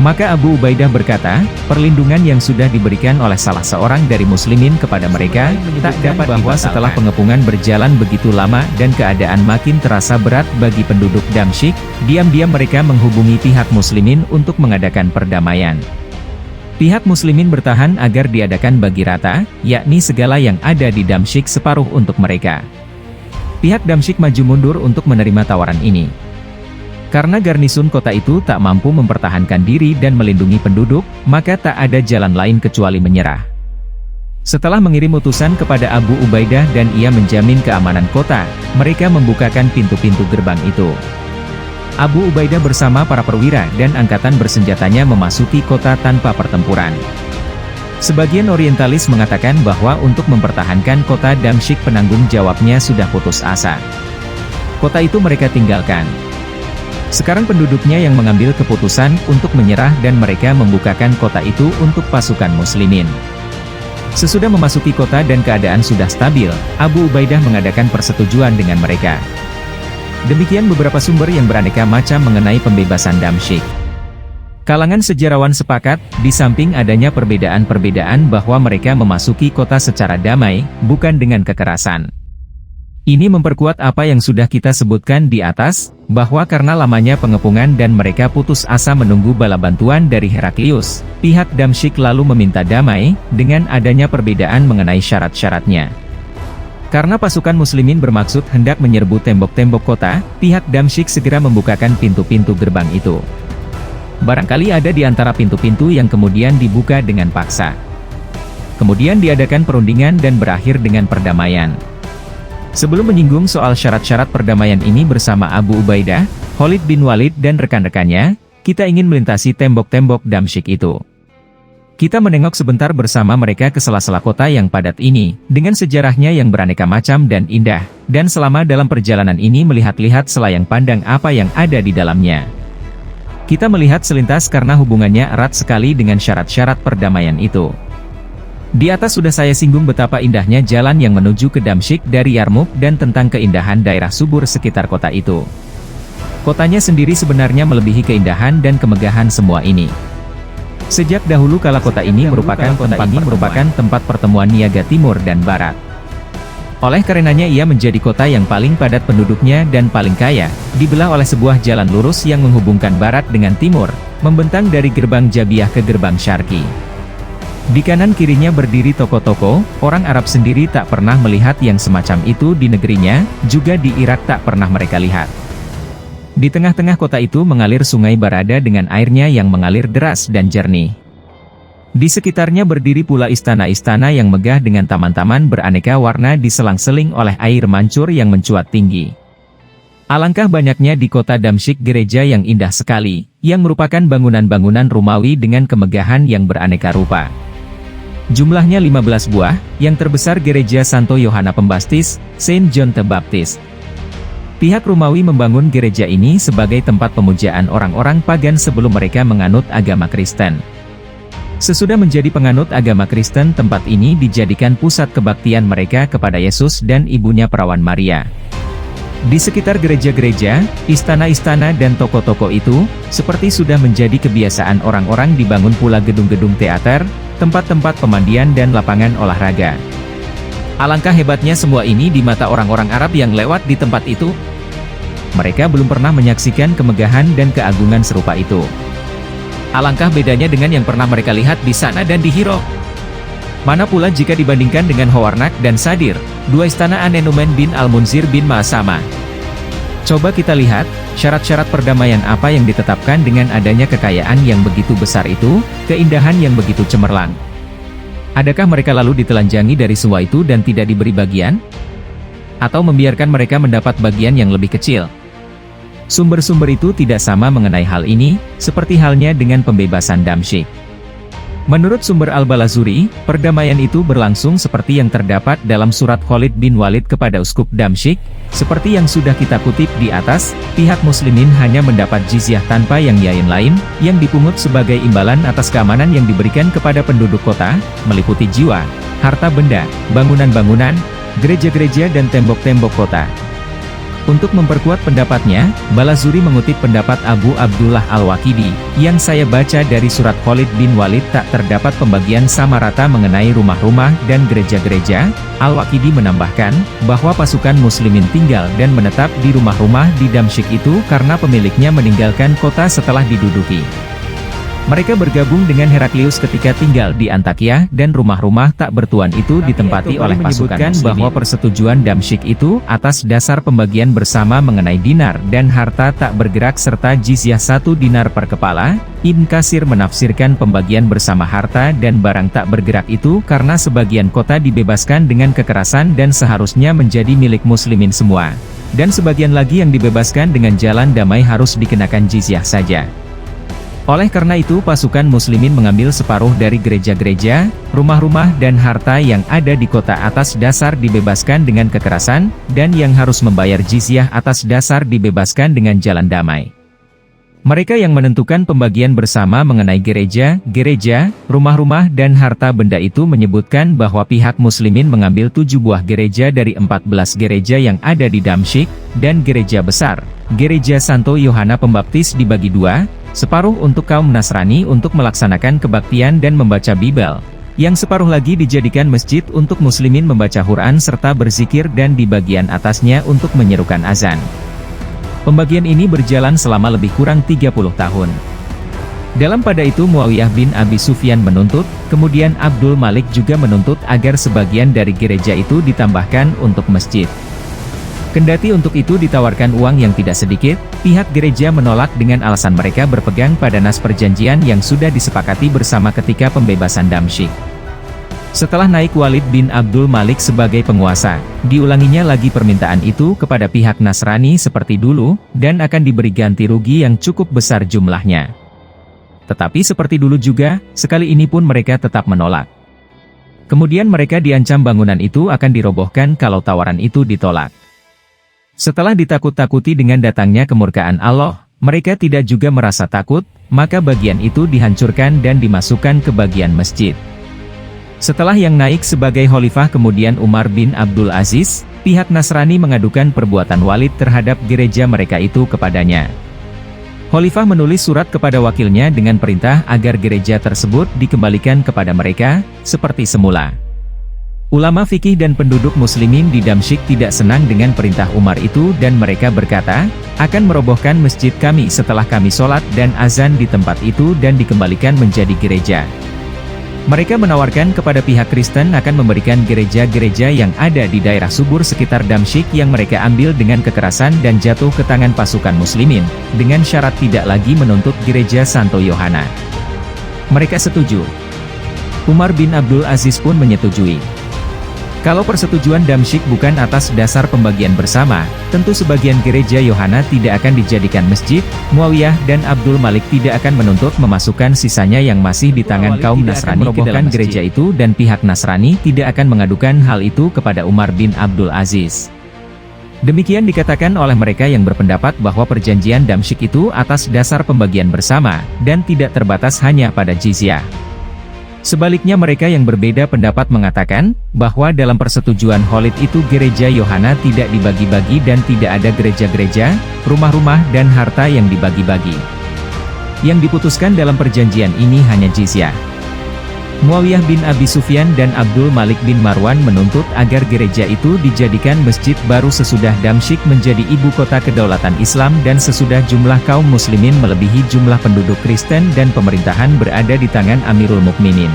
Maka Abu Ubaidah berkata, perlindungan yang sudah diberikan oleh salah seorang dari muslimin kepada mereka, tak dapat bahwa setelah pengepungan berjalan begitu lama dan keadaan makin terasa berat bagi penduduk Damsyik, diam-diam mereka menghubungi pihak muslimin untuk mengadakan perdamaian. Pihak muslimin bertahan agar diadakan bagi rata, yakni segala yang ada di Damsyik separuh untuk mereka. Pihak Damsyik maju mundur untuk menerima tawaran ini. Karena garnisun kota itu tak mampu mempertahankan diri dan melindungi penduduk, maka tak ada jalan lain kecuali menyerah. Setelah mengirim utusan kepada Abu Ubaidah dan ia menjamin keamanan kota, mereka membukakan pintu-pintu gerbang itu. Abu Ubaidah bersama para perwira dan angkatan bersenjatanya memasuki kota tanpa pertempuran. Sebagian orientalis mengatakan bahwa untuk mempertahankan kota Damsyik penanggung jawabnya sudah putus asa. Kota itu mereka tinggalkan. Sekarang penduduknya yang mengambil keputusan untuk menyerah dan mereka membukakan kota itu untuk pasukan muslimin. Sesudah memasuki kota dan keadaan sudah stabil, Abu Ubaidah mengadakan persetujuan dengan mereka. Demikian beberapa sumber yang beraneka macam mengenai pembebasan Damsyik. Kalangan sejarawan sepakat, di samping adanya perbedaan-perbedaan bahwa mereka memasuki kota secara damai, bukan dengan kekerasan. Ini memperkuat apa yang sudah kita sebutkan di atas, bahwa karena lamanya pengepungan dan mereka putus asa menunggu bala bantuan dari Heraklius, pihak Damsyik lalu meminta damai, dengan adanya perbedaan mengenai syarat-syaratnya. Karena pasukan muslimin bermaksud hendak menyerbu tembok-tembok kota, pihak Damsyik segera membukakan pintu-pintu gerbang itu. Barangkali ada di antara pintu-pintu yang kemudian dibuka dengan paksa. Kemudian diadakan perundingan dan berakhir dengan perdamaian. Sebelum menyinggung soal syarat-syarat perdamaian ini bersama Abu Ubaidah, Khalid bin Walid dan rekan-rekannya, kita ingin melintasi tembok-tembok Damsyik itu. Kita menengok sebentar bersama mereka ke sela-sela kota yang padat ini, dengan sejarahnya yang beraneka macam dan indah, dan selama dalam perjalanan ini melihat-lihat selayang pandang apa yang ada di dalamnya. Kita melihat selintas karena hubungannya erat sekali dengan syarat-syarat perdamaian itu. Di atas sudah saya singgung betapa indahnya jalan yang menuju ke Damsyik dari Yarmuk dan tentang keindahan daerah subur sekitar kota itu. Kotanya sendiri sebenarnya melebihi keindahan dan kemegahan semua ini. Sejak dahulu kala kota ini merupakan tempat pertemuan niaga timur dan barat. Oleh karenanya ia menjadi kota yang paling padat penduduknya dan paling kaya, dibelah oleh sebuah jalan lurus yang menghubungkan barat dengan timur, membentang dari gerbang Jabiyah ke gerbang Syarqi. Di kanan kirinya berdiri toko-toko, orang Arab sendiri tak pernah melihat yang semacam itu di negerinya, juga di Irak tak pernah mereka lihat. Di tengah-tengah kota itu mengalir sungai Barada dengan airnya yang mengalir deras dan jernih. Di sekitarnya berdiri pula istana-istana yang megah dengan taman-taman beraneka warna diselang-seling oleh air mancur yang mencuat tinggi. Alangkah banyaknya di kota Damsyik gereja yang indah sekali, yang merupakan bangunan-bangunan Romawi dengan kemegahan yang beraneka rupa. Jumlahnya 15 buah, yang terbesar gereja Santo Yohana Pembaptis, Saint John the Baptist. Pihak Romawi membangun gereja ini sebagai tempat pemujaan orang-orang pagan sebelum mereka menganut agama Kristen. Sesudah menjadi penganut agama Kristen, tempat ini dijadikan pusat kebaktian mereka kepada Yesus dan ibunya perawan Maria. Di sekitar gereja-gereja, istana-istana dan toko-toko itu, seperti sudah menjadi kebiasaan orang-orang dibangun pula gedung-gedung teater, tempat-tempat pemandian dan lapangan olahraga. Alangkah hebatnya semua ini di mata orang-orang Arab yang lewat di tempat itu. mereka belum pernah menyaksikan kemegahan dan keagungan serupa itu. Alangkah bedanya dengan yang pernah mereka lihat di sana dan di Hiro. Mana pula jika dibandingkan dengan Hoarnak dan Sadir, dua istana Anenumen bin Al-Munzir bin Ma'asama. Coba kita lihat, syarat-syarat perdamaian apa yang ditetapkan dengan adanya kekayaan yang begitu besar itu, keindahan yang begitu cemerlang. Adakah mereka lalu ditelanjangi dari semua itu dan tidak diberi bagian? Atau membiarkan mereka mendapat bagian yang lebih kecil? Sumber-sumber itu tidak sama mengenai hal ini, seperti halnya dengan pembebasan Damsyik. Menurut sumber Al-Balazuri, perdamaian itu berlangsung seperti yang terdapat dalam surat Khalid bin Walid kepada Uskup Damsyik, seperti yang sudah kita kutip di atas, pihak muslimin hanya mendapat jizyah tanpa yang lain, yang dipungut sebagai imbalan atas keamanan yang diberikan kepada penduduk kota, meliputi jiwa, harta benda, bangunan-bangunan, gereja-gereja dan tembok-tembok kota. Untuk memperkuat pendapatnya, Balazuri mengutip pendapat Abu Abdullah Al-Waqidi, yang saya baca dari surat Khalid bin Walid tak terdapat pembagian sama rata mengenai rumah-rumah dan gereja-gereja. Al-Waqidi menambahkan, bahwa pasukan muslimin tinggal dan menetap di rumah-rumah di Damsyik itu karena pemiliknya meninggalkan kota setelah diduduki. Mereka bergabung dengan Heraklius ketika tinggal di Antakya dan rumah-rumah tak bertuan itu ditempati oleh pasukan muslimin. Bahwa persetujuan Damsyik itu atas dasar pembagian bersama mengenai dinar dan harta tak bergerak serta jizyah 1 dinar per kepala. Ibn Katsir menafsirkan pembagian bersama harta dan barang tak bergerak itu karena sebagian kota dibebaskan dengan kekerasan dan seharusnya menjadi milik muslimin semua. Dan sebagian lagi yang dibebaskan dengan jalan damai harus dikenakan jizyah saja. Oleh karena itu pasukan muslimin mengambil separuh dari gereja-gereja, rumah-rumah dan harta yang ada di kota atas dasar dibebaskan dengan kekerasan, dan yang harus membayar jizyah atas dasar dibebaskan dengan jalan damai. Mereka yang menentukan pembagian bersama mengenai gereja, rumah-rumah dan harta benda itu menyebutkan bahwa pihak muslimin mengambil 7 buah gereja dari 14 gereja yang ada di Damsyik, dan gereja besar, gereja Santo Yohana Pembaptis dibagi 2, separuh untuk kaum Nasrani untuk melaksanakan kebaktian dan membaca Bible, yang separuh lagi dijadikan masjid untuk muslimin membaca Quran serta berzikir dan di bagian atasnya untuk menyerukan azan. Pembagian ini berjalan selama lebih kurang 30 tahun. Dalam pada itu Muawiyah bin Abi Sufyan menuntut, kemudian Abdul Malik juga menuntut agar sebagian dari gereja itu ditambahkan untuk masjid. Kendati untuk itu ditawarkan uang yang tidak sedikit, pihak gereja menolak dengan alasan mereka berpegang pada nas perjanjian yang sudah disepakati bersama ketika pembebasan Damsyik. Setelah naik Walid bin Abdul Malik sebagai penguasa, diulanginya lagi permintaan itu kepada pihak Nasrani seperti dulu, dan akan diberi ganti rugi yang cukup besar jumlahnya. Tetapi seperti dulu juga, sekali ini pun mereka tetap menolak. Kemudian mereka diancam bangunan itu akan dirobohkan kalau tawaran itu ditolak. Setelah ditakut-takuti dengan datangnya kemurkaan Allah, mereka tidak juga merasa takut, maka bagian itu dihancurkan dan dimasukkan ke bagian masjid. Setelah yang naik sebagai khalifah kemudian Umar bin Abdul Aziz, pihak Nasrani mengadukan perbuatan Walid terhadap gereja mereka itu kepadanya. Khalifah menulis surat kepada wakilnya dengan perintah agar gereja tersebut dikembalikan kepada mereka, seperti semula. Ulama fikih dan penduduk muslimin di Damsyik tidak senang dengan perintah Umar itu dan mereka berkata, akan merobohkan masjid kami setelah kami sholat dan azan di tempat itu dan dikembalikan menjadi gereja. Mereka menawarkan kepada pihak Kristen akan memberikan gereja-gereja yang ada di daerah subur sekitar Damsyik yang mereka ambil dengan kekerasan dan jatuh ke tangan pasukan muslimin, dengan syarat tidak lagi menuntut gereja Santo Yohana. Mereka setuju. Umar bin Abdul Aziz pun menyetujui. Kalau persetujuan Damsyik bukan atas dasar pembagian bersama, tentu sebagian gereja Yohana tidak akan dijadikan masjid. Muawiyah dan Abdul Malik tidak akan menuntut memasukkan sisanya yang masih di tangan kaum Nasrani ke dalam gereja itu dan pihak Nasrani tidak akan mengadukan hal itu kepada Umar bin Abdul Aziz. Demikian dikatakan oleh mereka yang berpendapat bahwa perjanjian Damsyik itu atas dasar pembagian bersama, dan tidak terbatas hanya pada jizyah. Sebaliknya mereka yang berbeda pendapat mengatakan, bahwa dalam persetujuan Khalid itu gereja Yohana tidak dibagi-bagi dan tidak ada gereja-gereja, rumah-rumah dan harta yang dibagi-bagi. Yang diputuskan dalam perjanjian ini hanya jizyah. Muawiyah bin Abi Sufyan dan Abdul Malik bin Marwan menuntut agar gereja itu dijadikan masjid baru sesudah Damsyik menjadi ibu kota kedaulatan Islam dan sesudah jumlah kaum muslimin melebihi jumlah penduduk Kristen dan pemerintahan berada di tangan Amirul Mukminin.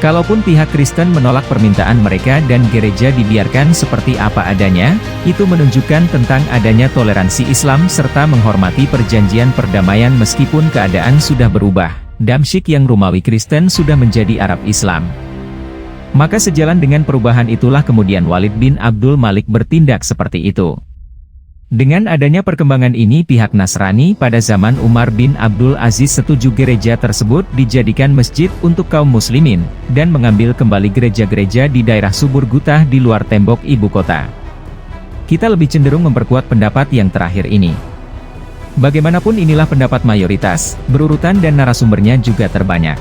Kalaupun pihak Kristen menolak permintaan mereka dan gereja dibiarkan seperti apa adanya, itu menunjukkan tentang adanya toleransi Islam serta menghormati perjanjian perdamaian meskipun keadaan sudah berubah. Damsyik yang Romawi Kristen sudah menjadi Arab Islam. Maka sejalan dengan perubahan itulah kemudian Walid bin Abdul Malik bertindak seperti itu. Dengan adanya perkembangan ini pihak Nasrani pada zaman Umar bin Abdul Aziz setuju gereja tersebut dijadikan masjid untuk kaum muslimin, dan mengambil kembali gereja-gereja di daerah Subur Gutah di luar tembok ibu kota. Kita lebih cenderung memperkuat pendapat yang terakhir ini. Bagaimanapun inilah pendapat mayoritas, berurutan dan narasumbernya juga terbanyak.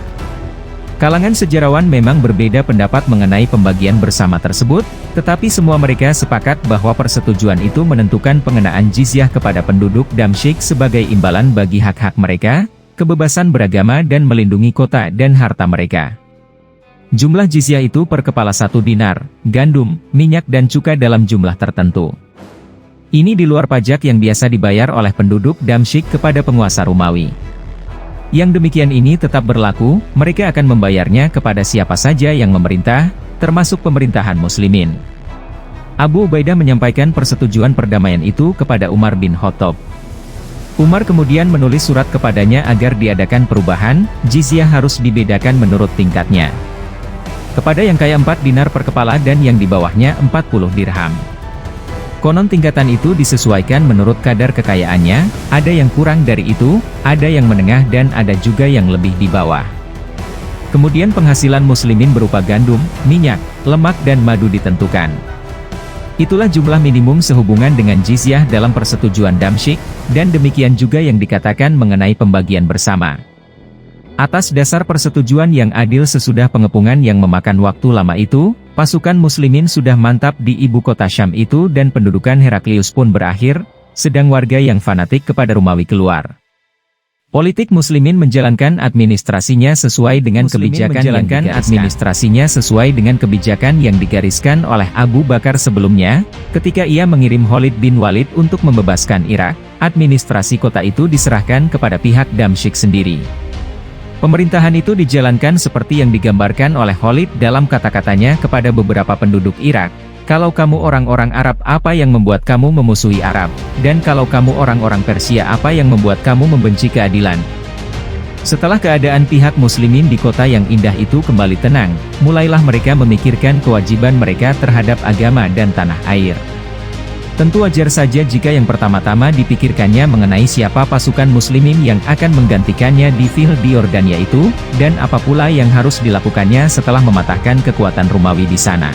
Kalangan sejarawan memang berbeda pendapat mengenai pembagian bersama tersebut, tetapi semua mereka sepakat bahwa persetujuan itu menentukan pengenaan jizyah kepada penduduk Damsyik sebagai imbalan bagi hak-hak mereka, kebebasan beragama dan melindungi kota dan harta mereka. Jumlah jizyah itu per kepala 1 dinar, gandum, minyak dan cukai dalam jumlah tertentu. Ini di luar pajak yang biasa dibayar oleh penduduk Damsyik kepada penguasa Romawi. Yang demikian ini tetap berlaku, mereka akan membayarnya kepada siapa saja yang memerintah, termasuk pemerintahan muslimin. Abu Ubaidah menyampaikan persetujuan perdamaian itu kepada Umar bin Khattab. Umar kemudian menulis surat kepadanya agar diadakan perubahan, jizyah harus dibedakan menurut tingkatnya. Kepada yang kaya 4 dinar per kepala dan yang di bawahnya 40 dirham. Konon tingkatan itu disesuaikan menurut kadar kekayaannya, ada yang kurang dari itu, ada yang menengah dan ada juga yang lebih di bawah. Kemudian penghasilan muslimin berupa gandum, minyak, lemak dan madu ditentukan. Itulah jumlah minimum sehubungan dengan jizyah dalam persetujuan Damsyik, dan demikian juga yang dikatakan mengenai pembagian bersama. Atas dasar persetujuan yang adil sesudah pengepungan yang memakan waktu lama itu, pasukan muslimin sudah mantap di ibu kota Syam itu dan pendudukan Heraklius pun berakhir, sedang warga yang fanatik kepada Romawi keluar. Politik muslimin menjalankan administrasinya sesuai dengan kebijakan yang digariskan oleh Abu Bakar sebelumnya, ketika ia mengirim Khalid bin Walid untuk membebaskan Irak, administrasi kota itu diserahkan kepada pihak Damsyik sendiri. Pemerintahan itu dijalankan seperti yang digambarkan oleh Khalid dalam kata-katanya kepada beberapa penduduk Irak, "Kalau kamu orang-orang Arab, apa yang membuat kamu memusuhi Arab? Dan kalau kamu orang-orang Persia, apa yang membuat kamu membenci keadilan?" Setelah keadaan pihak muslimin di kota yang indah itu kembali tenang, mulailah mereka memikirkan kewajiban mereka terhadap agama dan tanah air. Tentu wajar saja jika yang pertama-tama dipikirkannya mengenai siapa pasukan muslimin yang akan menggantikannya di Fihl di Yordania itu, dan apa pula yang harus dilakukannya setelah mematahkan kekuatan Romawi di sana.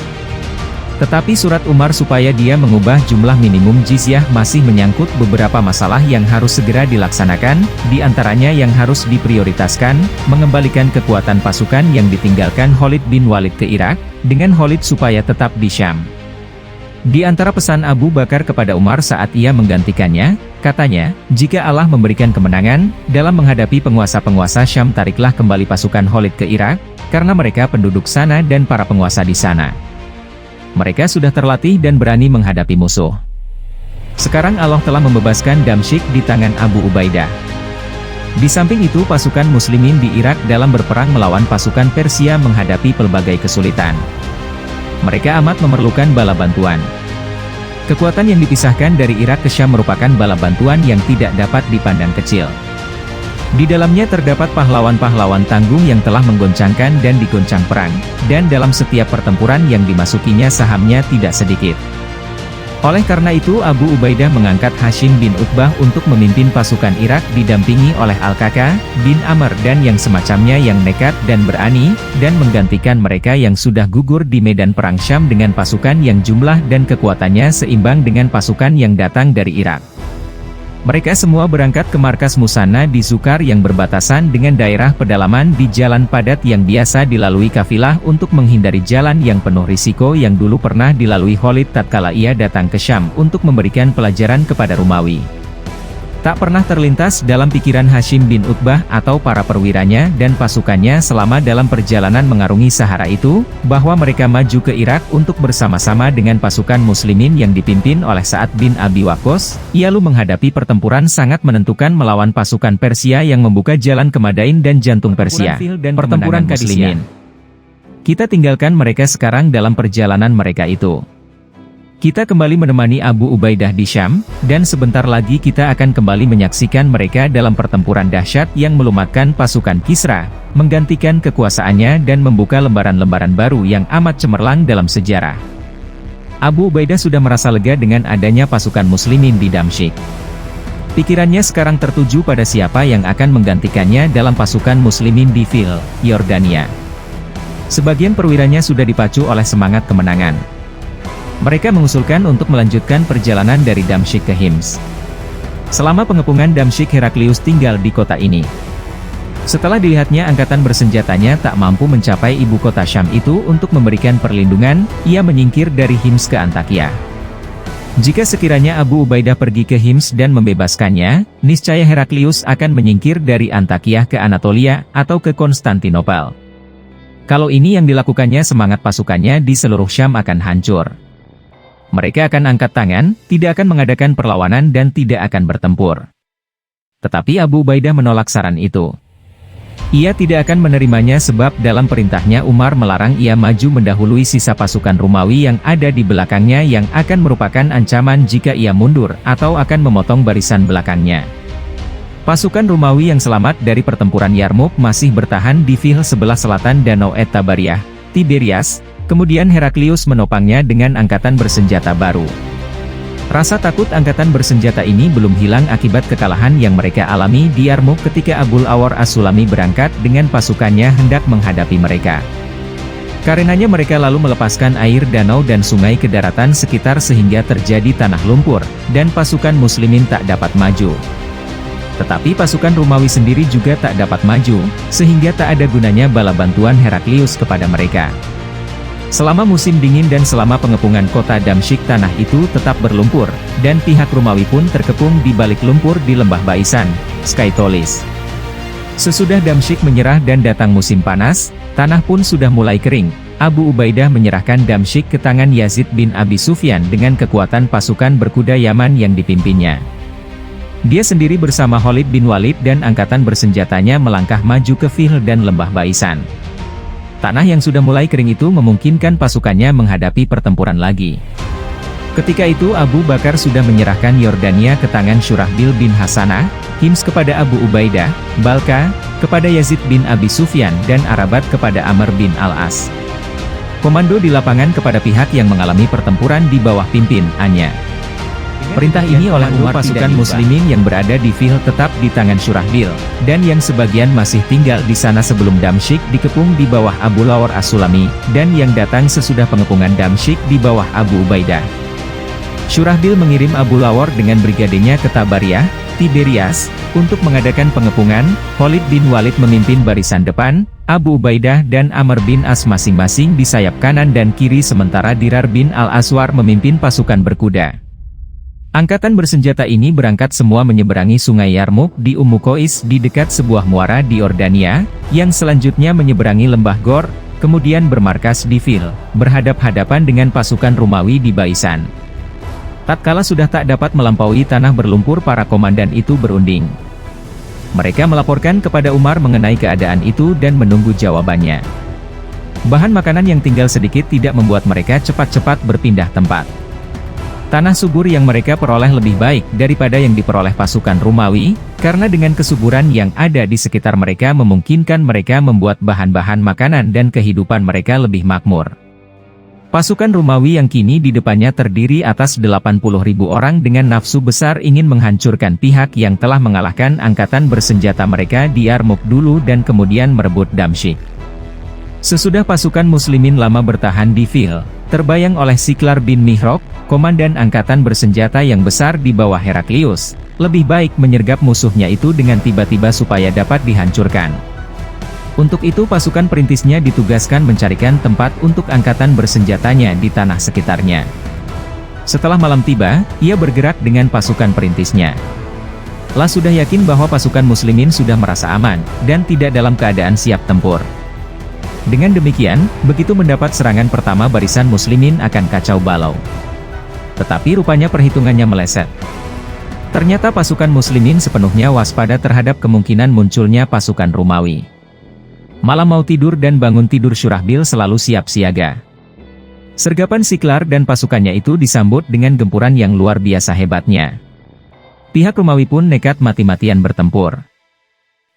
Tetapi surat Umar supaya dia mengubah jumlah minimum jizyah masih menyangkut beberapa masalah yang harus segera dilaksanakan, di antaranya yang harus diprioritaskan, mengembalikan kekuatan pasukan yang ditinggalkan Khalid bin Walid ke Irak, dengan Khalid supaya tetap di Syam. Di antara pesan Abu Bakar kepada Umar saat ia menggantikannya, katanya, "Jika Allah memberikan kemenangan, dalam menghadapi penguasa-penguasa Syam tariklah kembali pasukan Khalid ke Irak, karena mereka penduduk sana dan para penguasa di sana. Mereka sudah terlatih dan berani menghadapi musuh. Sekarang Allah telah membebaskan Damsyik di tangan Abu Ubaidah." Di samping itu pasukan muslimin di Irak dalam berperang melawan pasukan Persia menghadapi pelbagai kesulitan. Mereka amat memerlukan bala bantuan. Kekuatan yang dipisahkan dari Irak ke Syam merupakan bala bantuan yang tidak dapat dipandang kecil. Di dalamnya terdapat pahlawan-pahlawan tanggung yang telah menggoncangkan dan digoncang perang, dan dalam setiap pertempuran yang dimasukinya sahamnya tidak sedikit. Oleh karena itu Abu Ubaidah mengangkat Hashim bin Utbah untuk memimpin pasukan Irak didampingi oleh Al-Kaka bin Amr dan yang semacamnya yang nekat dan berani, dan menggantikan mereka yang sudah gugur di medan perang Syam dengan pasukan yang jumlah dan kekuatannya seimbang dengan pasukan yang datang dari Irak. Mereka semua berangkat ke markas Musanna di Zukar yang berbatasan dengan daerah pedalaman di jalan padat yang biasa dilalui kafilah untuk menghindari jalan yang penuh risiko yang dulu pernah dilalui Khalid tatkala ia datang ke Syam untuk memberikan pelajaran kepada Romawi. Tak pernah terlintas dalam pikiran Hashim bin Utbah atau para perwiranya dan pasukannya selama dalam perjalanan mengarungi Sahara itu, bahwa mereka maju ke Irak untuk bersama-sama dengan pasukan muslimin yang dipimpin oleh Sa'ad bin Abi Waqqas. Ia lalu menghadapi pertempuran sangat menentukan melawan pasukan Persia yang membuka jalan ke Madain dan jantung Persia, pertempuran muslimin. Kita tinggalkan mereka sekarang dalam perjalanan mereka itu. Kita kembali menemani Abu Ubaidah di Syam, dan sebentar lagi kita akan kembali menyaksikan mereka dalam pertempuran dahsyat yang melumatkan pasukan Kisra, menggantikan kekuasaannya dan membuka lembaran-lembaran baru yang amat cemerlang dalam sejarah. Abu Ubaidah sudah merasa lega dengan adanya pasukan muslimin di Damsyik. Pikirannya sekarang tertuju pada siapa yang akan menggantikannya dalam pasukan muslimin di Fil, Yordania. Sebagian perwiranya sudah dipacu oleh semangat kemenangan. Mereka mengusulkan untuk melanjutkan perjalanan dari Damsyik ke Hims. Selama pengepungan Damsyik, Heraklius tinggal di kota ini. Setelah dilihatnya angkatan bersenjatanya tak mampu mencapai ibu kota Syam itu untuk memberikan perlindungan, ia menyingkir dari Hims ke Antakya. Jika sekiranya Abu Ubaidah pergi ke Hims dan membebaskannya, niscaya Heraklius akan menyingkir dari Antakya ke Anatolia atau ke Konstantinopel. Kalau ini yang dilakukannya, semangat pasukannya di seluruh Syam akan hancur. Mereka akan angkat tangan, tidak akan mengadakan perlawanan dan tidak akan bertempur. Tetapi Abu Ubaidah menolak saran itu. Ia tidak akan menerimanya sebab dalam perintahnya Umar melarang ia maju mendahului sisa pasukan Romawi yang ada di belakangnya yang akan merupakan ancaman jika ia mundur atau akan memotong barisan belakangnya. Pasukan Romawi yang selamat dari pertempuran Yarmuk masih bertahan di Fil sebelah selatan Danau Tabariah, Tiberias. Kemudian Heraklius menopangnya dengan angkatan bersenjata baru. Rasa takut angkatan bersenjata ini belum hilang akibat kekalahan yang mereka alami di Yarmuk ketika Abul Awar As-Sulami berangkat dengan pasukannya hendak menghadapi mereka. Karenanya mereka lalu melepaskan air danau dan sungai ke daratan sekitar sehingga terjadi tanah lumpur, dan pasukan muslimin tak dapat maju. Tetapi pasukan Romawi sendiri juga tak dapat maju, sehingga tak ada gunanya bala bantuan Heraklius kepada mereka. Selama musim dingin dan selama pengepungan kota Damsyik, tanah itu tetap berlumpur, dan pihak Romawi pun terkepung di balik lumpur di lembah Baisan, Skytolis. Sesudah Damsyik menyerah dan datang musim panas, tanah pun sudah mulai kering. Abu Ubaidah menyerahkan Damsyik ke tangan Yazid bin Abi Sufyan dengan kekuatan pasukan berkuda Yaman yang dipimpinnya. Dia sendiri bersama Khalid bin Walid dan angkatan bersenjatanya melangkah maju ke Fil dan lembah Baisan. Tanah yang sudah mulai kering itu memungkinkan pasukannya menghadapi pertempuran lagi. Ketika itu Abu Bakar sudah menyerahkan Yordania ke tangan Syurahbil bin Hasanah, Hims kepada Abu Ubaidah, Balka kepada Yazid bin Abi Sufyan dan Arabat kepada Amr bin Al-As. Komando di lapangan kepada pihak yang mengalami pertempuran di bawah pimpinannya. Perintah ini oleh Umar pasukan muslimin yang berada di Fil tetap di tangan Syurahbil, dan yang sebagian masih tinggal di sana sebelum Damsyik dikepung di bawah Abu Lawar As-Sulami, dan yang datang sesudah pengepungan Damsyik di bawah Abu Ubaidah. Syurahbil mengirim Abu Lawar dengan brigadenya ke Tabariah, Tiberias, untuk mengadakan pengepungan. Khalid bin Walid memimpin barisan depan, Abu Ubaidah dan Amr bin As masing-masing di sayap kanan dan kiri, sementara Dirar bin Al-Aswar memimpin pasukan berkuda. Angkatan bersenjata ini berangkat semua menyeberangi sungai Yarmuk di Qais di dekat sebuah muara di Yordania, yang selanjutnya menyeberangi lembah Gor, kemudian bermarkas di Fil, berhadap-hadapan dengan pasukan Romawi di Baisan. Tatkala sudah tak dapat melampaui tanah berlumpur, para komandan itu berunding. Mereka melaporkan kepada Umar mengenai keadaan itu dan menunggu jawabannya. Bahan makanan yang tinggal sedikit tidak membuat mereka cepat-cepat berpindah tempat. Tanah subur yang mereka peroleh lebih baik daripada yang diperoleh pasukan Romawi, karena dengan kesuburan yang ada di sekitar mereka memungkinkan mereka membuat bahan-bahan makanan dan kehidupan mereka lebih makmur. Pasukan Romawi yang kini di depannya terdiri atas 80.000 orang dengan nafsu besar ingin menghancurkan pihak yang telah mengalahkan angkatan bersenjata mereka di Yarmuk dulu dan kemudian merebut Damsyik. Sesudah pasukan muslimin lama bertahan di Fil, terbayang oleh Siklar bin Mihrok, komandan angkatan bersenjata yang besar di bawah Heraklius, lebih baik menyergap musuhnya itu dengan tiba-tiba supaya dapat dihancurkan. Untuk itu pasukan perintisnya ditugaskan mencarikan tempat untuk angkatan bersenjatanya di tanah sekitarnya. Setelah malam tiba, ia bergerak dengan pasukan perintisnya. La sudah yakin bahwa pasukan muslimin sudah merasa aman, dan tidak dalam keadaan siap tempur. Dengan demikian, begitu mendapat serangan pertama barisan muslimin akan kacau balau. Tetapi rupanya perhitungannya meleset. Ternyata pasukan muslimin sepenuhnya waspada terhadap kemungkinan munculnya pasukan Romawi. Malam mau tidur dan bangun tidur Syurahbil selalu siap siaga. Sergapan Siklar dan pasukannya itu disambut dengan gempuran yang luar biasa hebatnya. Pihak Romawi pun nekat mati-matian bertempur.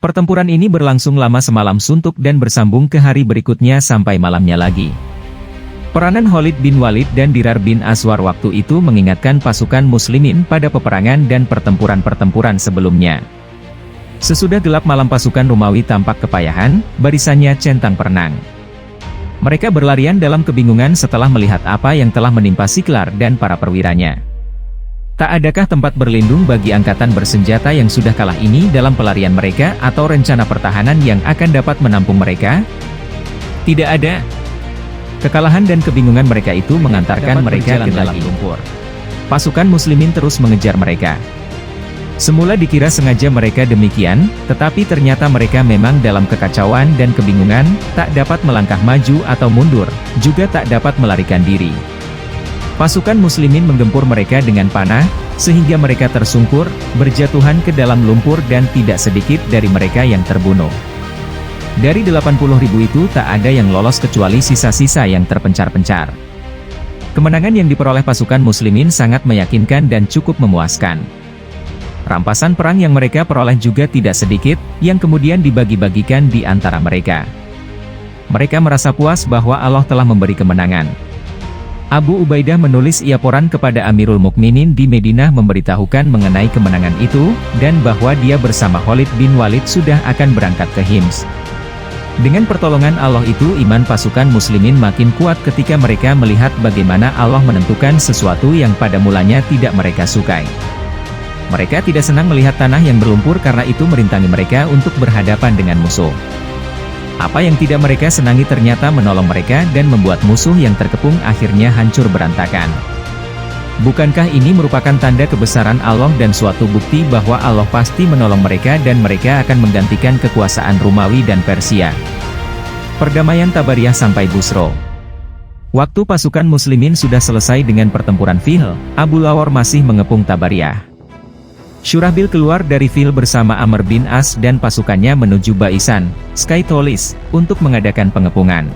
Pertempuran ini berlangsung lama semalam suntuk dan bersambung ke hari berikutnya sampai malamnya lagi. Peranan Khalid bin Walid dan Dirar bin Aswar waktu itu mengingatkan pasukan muslimin pada peperangan dan pertempuran-pertempuran sebelumnya. Sesudah gelap malam pasukan Romawi tampak kepayahan, barisannya centang perenang. Mereka berlarian dalam kebingungan setelah melihat apa yang telah menimpa Siklar dan para perwiranya. Tak adakah tempat berlindung bagi angkatan bersenjata yang sudah kalah ini dalam pelarian mereka atau rencana pertahanan yang akan dapat menampung mereka? Tidak ada. Kekalahan dan kebingungan mereka itu mengantarkan mereka ke dalam lumpur. Pasukan muslimin terus mengejar mereka. Semula dikira sengaja mereka demikian, tetapi ternyata mereka memang dalam kekacauan dan kebingungan, tak dapat melangkah maju atau mundur, juga tak dapat melarikan diri. Pasukan muslimin menggempur mereka dengan panah, sehingga mereka tersungkur, berjatuhan ke dalam lumpur dan tidak sedikit dari mereka yang terbunuh. Dari 80.000 itu tak ada yang lolos kecuali sisa-sisa yang terpencar-pencar. Kemenangan yang diperoleh pasukan muslimin sangat meyakinkan dan cukup memuaskan. Rampasan perang yang mereka peroleh juga tidak sedikit, yang kemudian dibagi-bagikan di antara mereka. Mereka merasa puas bahwa Allah telah memberi kemenangan. Abu Ubaidah menulis laporan kepada Amirul Mukminin di Madinah memberitahukan mengenai kemenangan itu, dan bahwa dia bersama Khalid bin Walid sudah akan berangkat ke Hims. Dengan pertolongan Allah itu iman pasukan muslimin makin kuat ketika mereka melihat bagaimana Allah menentukan sesuatu yang pada mulanya tidak mereka sukai. Mereka tidak senang melihat tanah yang berlumpur karena itu merintangi mereka untuk berhadapan dengan musuh. Apa yang tidak mereka senangi ternyata menolong mereka dan membuat musuh yang terkepung akhirnya hancur berantakan. Bukankah ini merupakan tanda kebesaran Allah dan suatu bukti bahwa Allah pasti menolong mereka dan mereka akan menggantikan kekuasaan Romawi dan Persia? Perdamaian Tabariyah sampai Busro. Waktu pasukan muslimin sudah selesai dengan pertempuran Fihl, Abu Lawar masih mengepung Tabariyah. Syurahbil keluar dari Fihl bersama Amr bin As dan pasukannya menuju Baisan, Skytolis, untuk mengadakan pengepungan.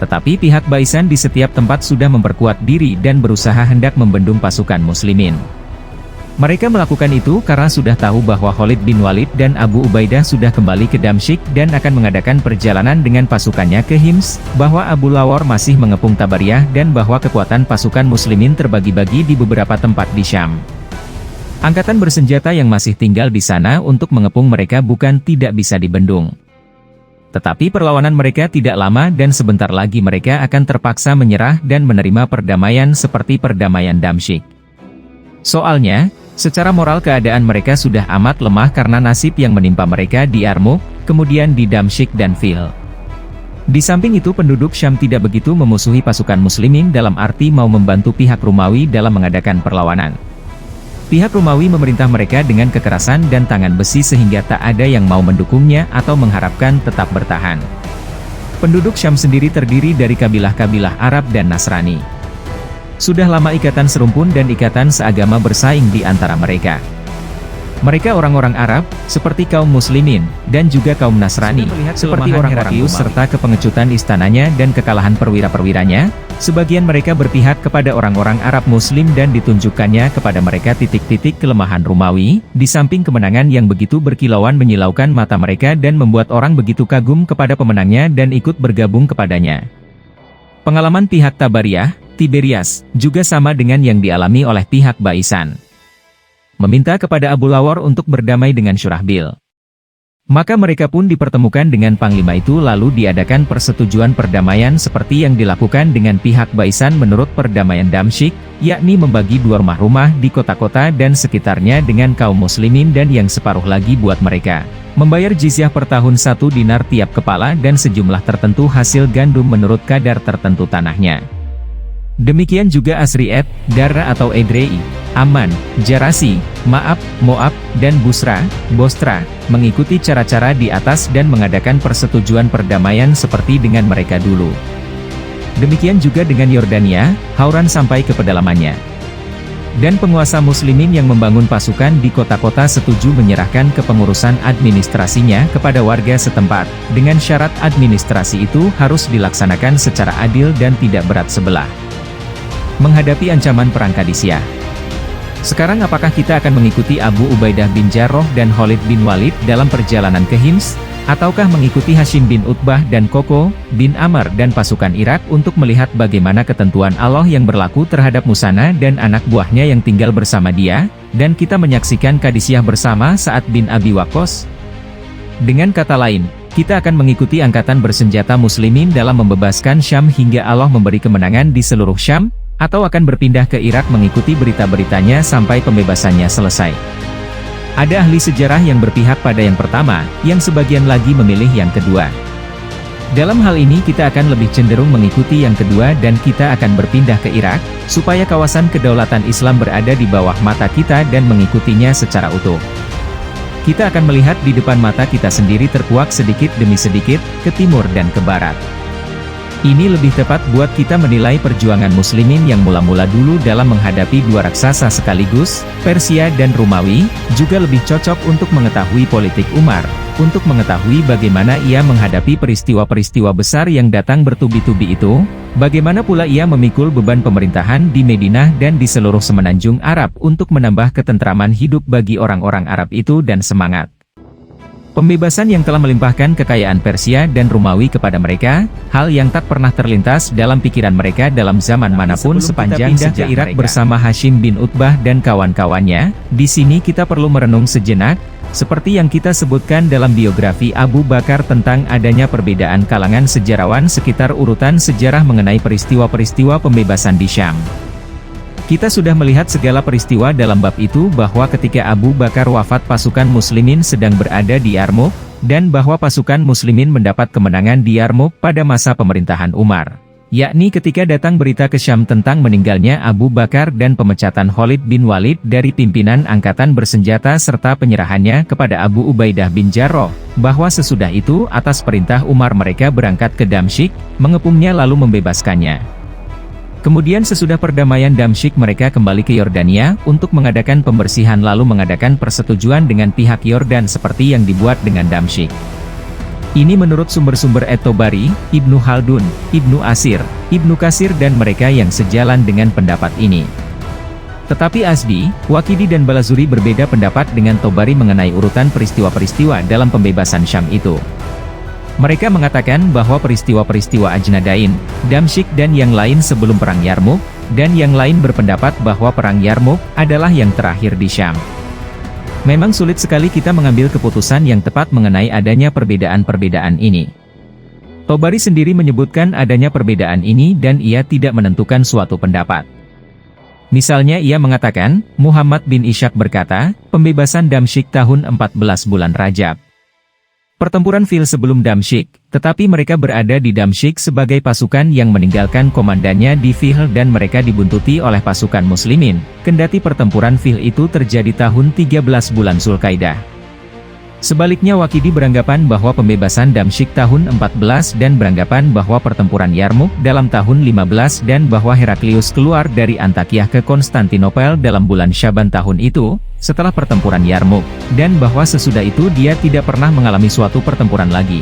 Tetapi pihak Baisan di setiap tempat sudah memperkuat diri dan berusaha hendak membendung pasukan muslimin. Mereka melakukan itu karena sudah tahu bahwa Khalid bin Walid dan Abu Ubaidah sudah kembali ke Damsyik dan akan mengadakan perjalanan dengan pasukannya ke Hims, bahwa Abu Lawar masih mengepung Tabariyah dan bahwa kekuatan pasukan muslimin terbagi-bagi di beberapa tempat di Syam. Angkatan bersenjata yang masih tinggal di sana untuk mengepung mereka bukan tidak bisa dibendung. Tetapi perlawanan mereka tidak lama dan sebentar lagi mereka akan terpaksa menyerah dan menerima perdamaian seperti perdamaian Damsyik. Soalnya, secara moral keadaan mereka sudah amat lemah karena nasib yang menimpa mereka di Yarmuk, kemudian di Damsyik dan Fihl. Di samping itu penduduk Syam tidak begitu memusuhi pasukan muslimin dalam arti mau membantu pihak Romawi dalam mengadakan perlawanan. Pihak Romawi memerintah mereka dengan kekerasan dan tangan besi sehingga tak ada yang mau mendukungnya atau mengharapkan tetap bertahan. Penduduk Syam sendiri terdiri dari kabilah-kabilah Arab dan Nasrani. Sudah lama ikatan serumpun dan ikatan seagama bersaing di antara mereka. Mereka orang-orang Arab, seperti kaum muslimin, dan juga kaum Nasrani, seperti orang-orang Yus serta kepengecutan istananya dan kekalahan perwira-perwiranya. Sebagian mereka berpihak kepada orang-orang Arab Muslim dan ditunjukkannya kepada mereka titik-titik kelemahan Romawi, di samping kemenangan yang begitu berkilauan menyilaukan mata mereka dan membuat orang begitu kagum kepada pemenangnya dan ikut bergabung kepadanya. Pengalaman pihak Tabariyah, Tiberias, juga sama dengan yang dialami oleh pihak Baisan. Meminta kepada Abu Lawar untuk berdamai dengan Syurahbil. Maka mereka pun dipertemukan dengan panglima itu lalu diadakan persetujuan perdamaian seperti yang dilakukan dengan pihak Baisan menurut perdamaian Damsyik, yakni membagi 2 rumah-rumah di kota-kota dan sekitarnya dengan kaum muslimin dan yang separuh lagi buat mereka. Membayar jizyah per tahun 1 dinar tiap kepala dan sejumlah tertentu hasil gandum menurut kadar tertentu tanahnya. Demikian juga Asri'at, Darra atau Edrei, Aman, Jarasi, Ma'ab, Moab, dan Busra, Bostra, mengikuti cara-cara di atas dan mengadakan persetujuan perdamaian seperti dengan mereka dulu. Demikian juga dengan Yordania, Hauran sampai ke pedalamannya. Dan penguasa muslimin yang membangun pasukan di kota-kota setuju menyerahkan kepengurusan administrasinya kepada warga setempat, dengan syarat administrasi itu harus dilaksanakan secara adil dan tidak berat sebelah. Menghadapi ancaman perang Qadisiyah. Sekarang apakah kita akan mengikuti Abu Ubaidah bin Jarrah dan Khalid bin Walid dalam perjalanan ke Hims? Ataukah mengikuti Hashim bin Utbah dan Koko bin Amr dan pasukan Irak untuk melihat bagaimana ketentuan Allah yang berlaku terhadap Musana dan anak buahnya yang tinggal bersama dia, dan kita menyaksikan Qadisiyah bersama Sa'ad bin Abi Waqqas? Dengan kata lain, kita akan mengikuti angkatan bersenjata muslimin dalam membebaskan Syam hingga Allah memberi kemenangan di seluruh Syam, atau akan berpindah ke Irak mengikuti berita-beritanya sampai pembebasannya selesai. Ada ahli sejarah yang berpihak pada yang pertama, yang sebagian lagi memilih yang kedua. Dalam hal ini kita akan lebih cenderung mengikuti yang kedua dan kita akan berpindah ke Irak, supaya kawasan kedaulatan Islam berada di bawah mata kita dan mengikutinya secara utuh. Kita akan melihat di depan mata kita sendiri terkuak sedikit demi sedikit, ke timur dan ke barat. Ini lebih tepat buat kita menilai perjuangan muslimin yang mula-mula dulu dalam menghadapi dua raksasa sekaligus, Persia dan Romawi, juga lebih cocok untuk mengetahui politik Umar, untuk mengetahui bagaimana ia menghadapi peristiwa-peristiwa besar yang datang bertubi-tubi itu, bagaimana pula ia memikul beban pemerintahan di Madinah dan di seluruh semenanjung Arab untuk menambah ketentraman hidup bagi orang-orang Arab itu dan semangat pembebasan yang telah melimpahkan kekayaan Persia dan Romawi kepada mereka, hal yang tak pernah terlintas dalam pikiran mereka dalam zaman manapun sepanjang sejarah Irak bersama Hashim bin Utbah dan kawan-kawannya. Di sini kita perlu merenung sejenak, seperti yang kita sebutkan dalam biografi Abu Bakar tentang adanya perbedaan kalangan sejarawan sekitar urutan sejarah mengenai peristiwa-peristiwa pembebasan di Syam. Kita sudah melihat segala peristiwa dalam bab itu bahwa ketika Abu Bakar wafat pasukan muslimin sedang berada di Yarmouk, dan bahwa pasukan muslimin mendapat kemenangan di Yarmouk pada masa pemerintahan Umar. Yakni ketika datang berita ke Syam tentang meninggalnya Abu Bakar dan pemecatan Khalid bin Walid dari pimpinan angkatan bersenjata serta penyerahannya kepada Abu Ubaidah bin Jarrah, bahwa sesudah itu atas perintah Umar mereka berangkat ke Damsyik, mengepungnya lalu membebaskannya. Kemudian sesudah perdamaian Damsyik mereka kembali ke Yordania untuk mengadakan pembersihan lalu mengadakan persetujuan dengan pihak Yordan seperti yang dibuat dengan Damsyik. Ini menurut sumber-sumber At-Tabari, Ibnu Khaldun, Ibnu Asir, Ibnu Katsir dan mereka yang sejalan dengan pendapat ini. Tetapi Azdi, Waqidi dan Balazuri berbeda pendapat dengan Tabari mengenai urutan peristiwa-peristiwa dalam pembebasan Syam itu. Mereka mengatakan bahwa peristiwa-peristiwa Ajnadain, Damsyik dan yang lain sebelum Perang Yarmouk, dan yang lain berpendapat bahwa Perang Yarmouk adalah yang terakhir di Syam. Memang sulit sekali kita mengambil keputusan yang tepat mengenai adanya perbedaan-perbedaan ini. Tabari sendiri menyebutkan adanya perbedaan ini dan ia tidak menentukan suatu pendapat. Misalnya ia mengatakan, Muhammad bin Ishaq berkata, pembebasan Damsyik tahun 14 bulan Rajab. Pertempuran Fil sebelum Damsyik, tetapi mereka berada di Damsyik sebagai pasukan yang meninggalkan komandannya di Fil dan mereka dibuntuti oleh pasukan muslimin, kendati pertempuran Fil itu terjadi tahun 13 bulan Zulkaidah. Sebaliknya Waqidi beranggapan bahwa pembebasan Damsyik tahun 14 dan beranggapan bahwa pertempuran Yarmouk dalam tahun 15 dan bahwa Heraklius keluar dari Antakyah ke Konstantinopel dalam bulan Syaban tahun itu, setelah pertempuran Yarmouk, dan bahwa sesudah itu dia tidak pernah mengalami suatu pertempuran lagi.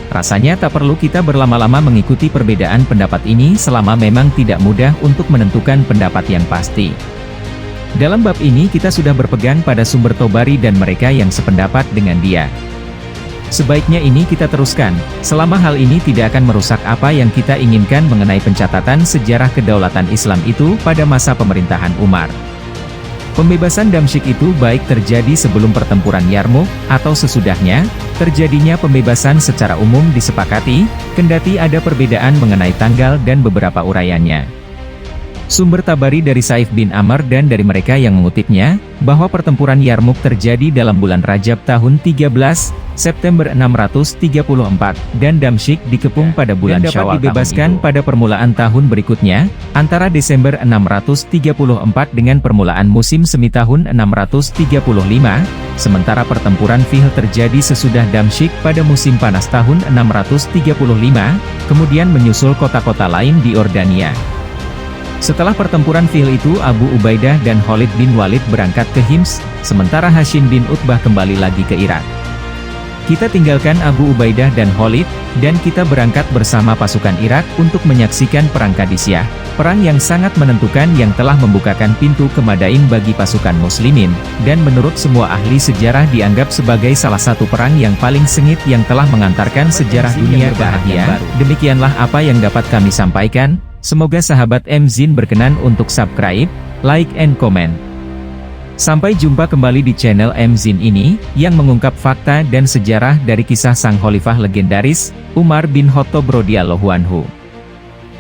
Rasanya tak perlu kita berlama-lama mengikuti perbedaan pendapat ini selama memang tidak mudah untuk menentukan pendapat yang pasti. Dalam bab ini kita sudah berpegang pada sumber Tabari dan mereka yang sependapat dengan dia. Sebaiknya ini kita teruskan, selama hal ini tidak akan merusak apa yang kita inginkan mengenai pencatatan sejarah kedaulatan Islam itu pada masa pemerintahan Umar. Pembebasan Damsyik itu baik terjadi sebelum pertempuran Yarmouk, atau sesudahnya, terjadinya pembebasan secara umum disepakati, kendati ada perbedaan mengenai tanggal dan beberapa uraiannya. Sumber Tabari dari Saif bin Amr dan dari mereka yang mengutipnya, bahwa pertempuran Yarmuk terjadi dalam bulan Rajab tahun 13, September 634, dan Damsyik dikepung pada bulan Syawal dibebaskan pada permulaan tahun berikutnya, antara Desember 634 dengan permulaan musim semi tahun 635, sementara pertempuran Fihl terjadi sesudah Damsyik pada musim panas tahun 635, kemudian menyusul kota-kota lain di Yordania. Setelah pertempuran Fihl itu Abu Ubaidah dan Khalid bin Walid berangkat ke Hims, sementara Hashim bin Utbah kembali lagi ke Irak. Kita tinggalkan Abu Ubaidah dan Khalid, dan kita berangkat bersama pasukan Irak untuk menyaksikan Perang Qadisiyah, perang yang sangat menentukan yang telah membukakan pintu ke Madain bagi pasukan muslimin, dan menurut semua ahli sejarah dianggap sebagai salah satu perang yang paling sengit yang telah mengantarkan sejarah dunia bahagia. Demikianlah apa yang dapat kami sampaikan. Semoga sahabat MZin berkenan untuk subscribe, like and comment. Sampai jumpa kembali di channel MZin ini, yang mengungkap fakta dan sejarah dari kisah sang khalifah legendaris, Umar bin Khattab radhiyallahu anhu.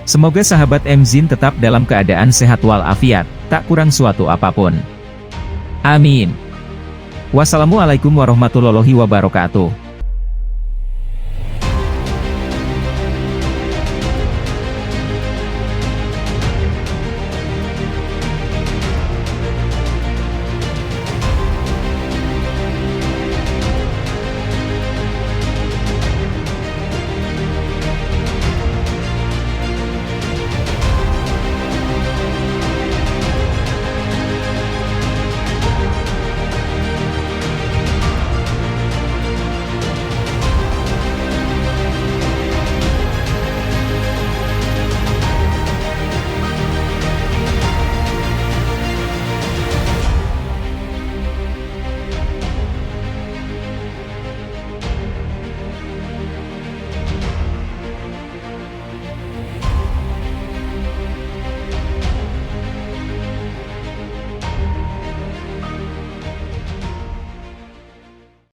Semoga sahabat MZin tetap dalam keadaan sehat walafiat, tak kurang suatu apapun. Amin. Wassalamualaikum warahmatullahi wabarakatuh.